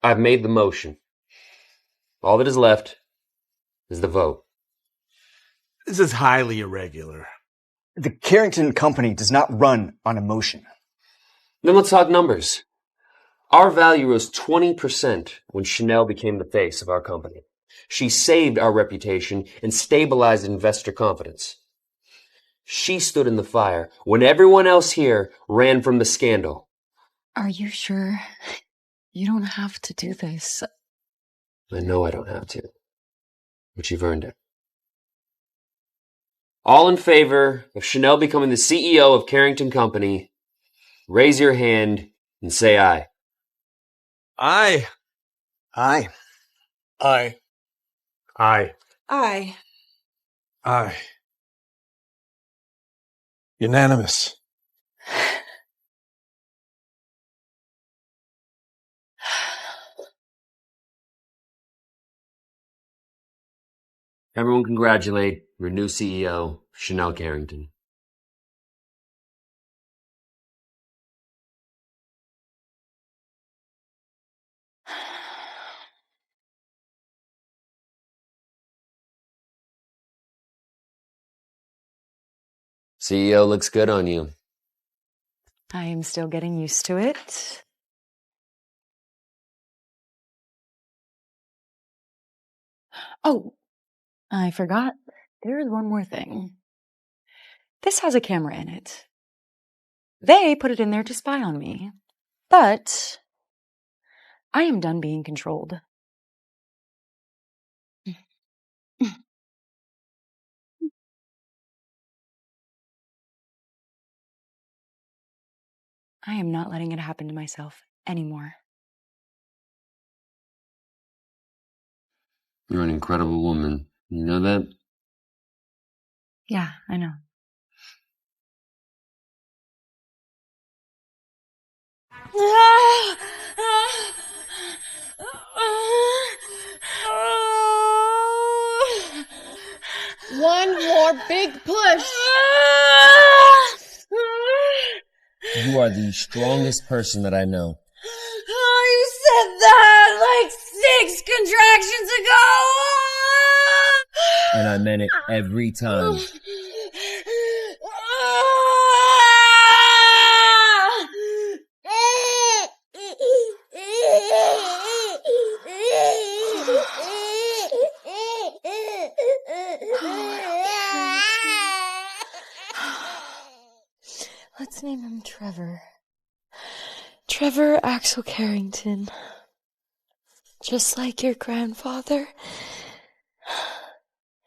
[SPEAKER 4] I've made the motion. All that is left is the vote.
[SPEAKER 17] This is highly irregular.
[SPEAKER 10] The Carrington Company does not run on emotion.
[SPEAKER 4] Then let's talk numbers. Our value rose 20% when Chanel became the face of our company. She saved our reputation and stabilized investor confidence. She stood in the fire when everyone else here ran from the scandal.
[SPEAKER 8] Are you sure? You don't have to do this.
[SPEAKER 4] I know I don't have to, but you've earned it. All in favor of Chanel becoming the CEO of Carrington Company, raise your hand and say aye.
[SPEAKER 17] Aye.
[SPEAKER 10] Aye.
[SPEAKER 18] Aye.
[SPEAKER 17] Aye.
[SPEAKER 5] Aye.
[SPEAKER 18] Aye. Unanimous.
[SPEAKER 4] Everyone congratulate your new CEO, Chanel Carrington. CEO looks good on you.
[SPEAKER 8] I am still getting used to it. Oh, I forgot. There is one more thing. This has a camera in it. They put it in there to spy on me. But I am done being controlled. I am not letting it happen to myself anymore.
[SPEAKER 4] You're an incredible woman. You know that?
[SPEAKER 8] Yeah, I know.
[SPEAKER 11] One more big push.
[SPEAKER 4] You are the strongest person that I know.
[SPEAKER 1] Oh, you said that like 6 contractions ago!
[SPEAKER 4] And I meant it every time.
[SPEAKER 11] Let's name him Trevor. Trevor Axel Carrington. Just like your grandfather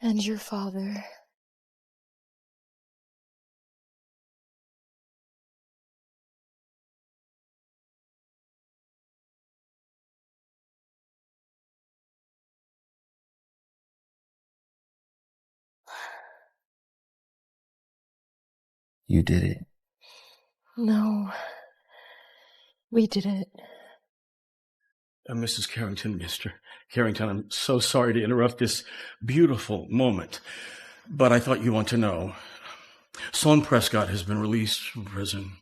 [SPEAKER 11] and your father.
[SPEAKER 4] You did it.
[SPEAKER 11] No. We did it.
[SPEAKER 18] Mrs. Carrington, Mr. Carrington, I'm so sorry to interrupt this beautiful moment, but I thought you want to know. Sloan Prescott has been released from prison.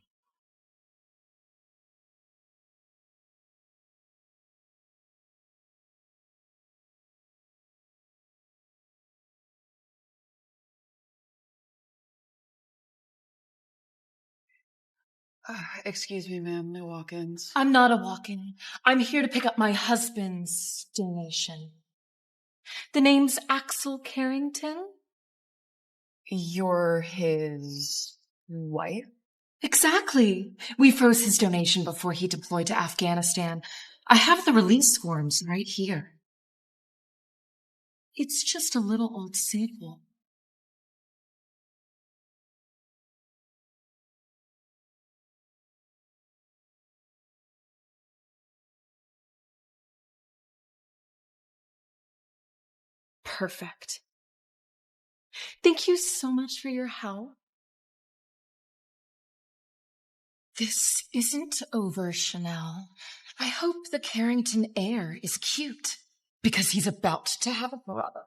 [SPEAKER 12] Excuse me, ma'am, no walk-ins.
[SPEAKER 15] I'm not a walk-in. I'm here to pick up my husband's donation. The name's Axel Carrington.
[SPEAKER 12] You're his wife?
[SPEAKER 15] Exactly. We froze his donation before he deployed to Afghanistan. I have the release forms right here. It's just a little old sequel. Perfect. Thank you so much for your help. This isn't over, Chanel. I hope the Carrington heir is cute, because he's about to have a brother.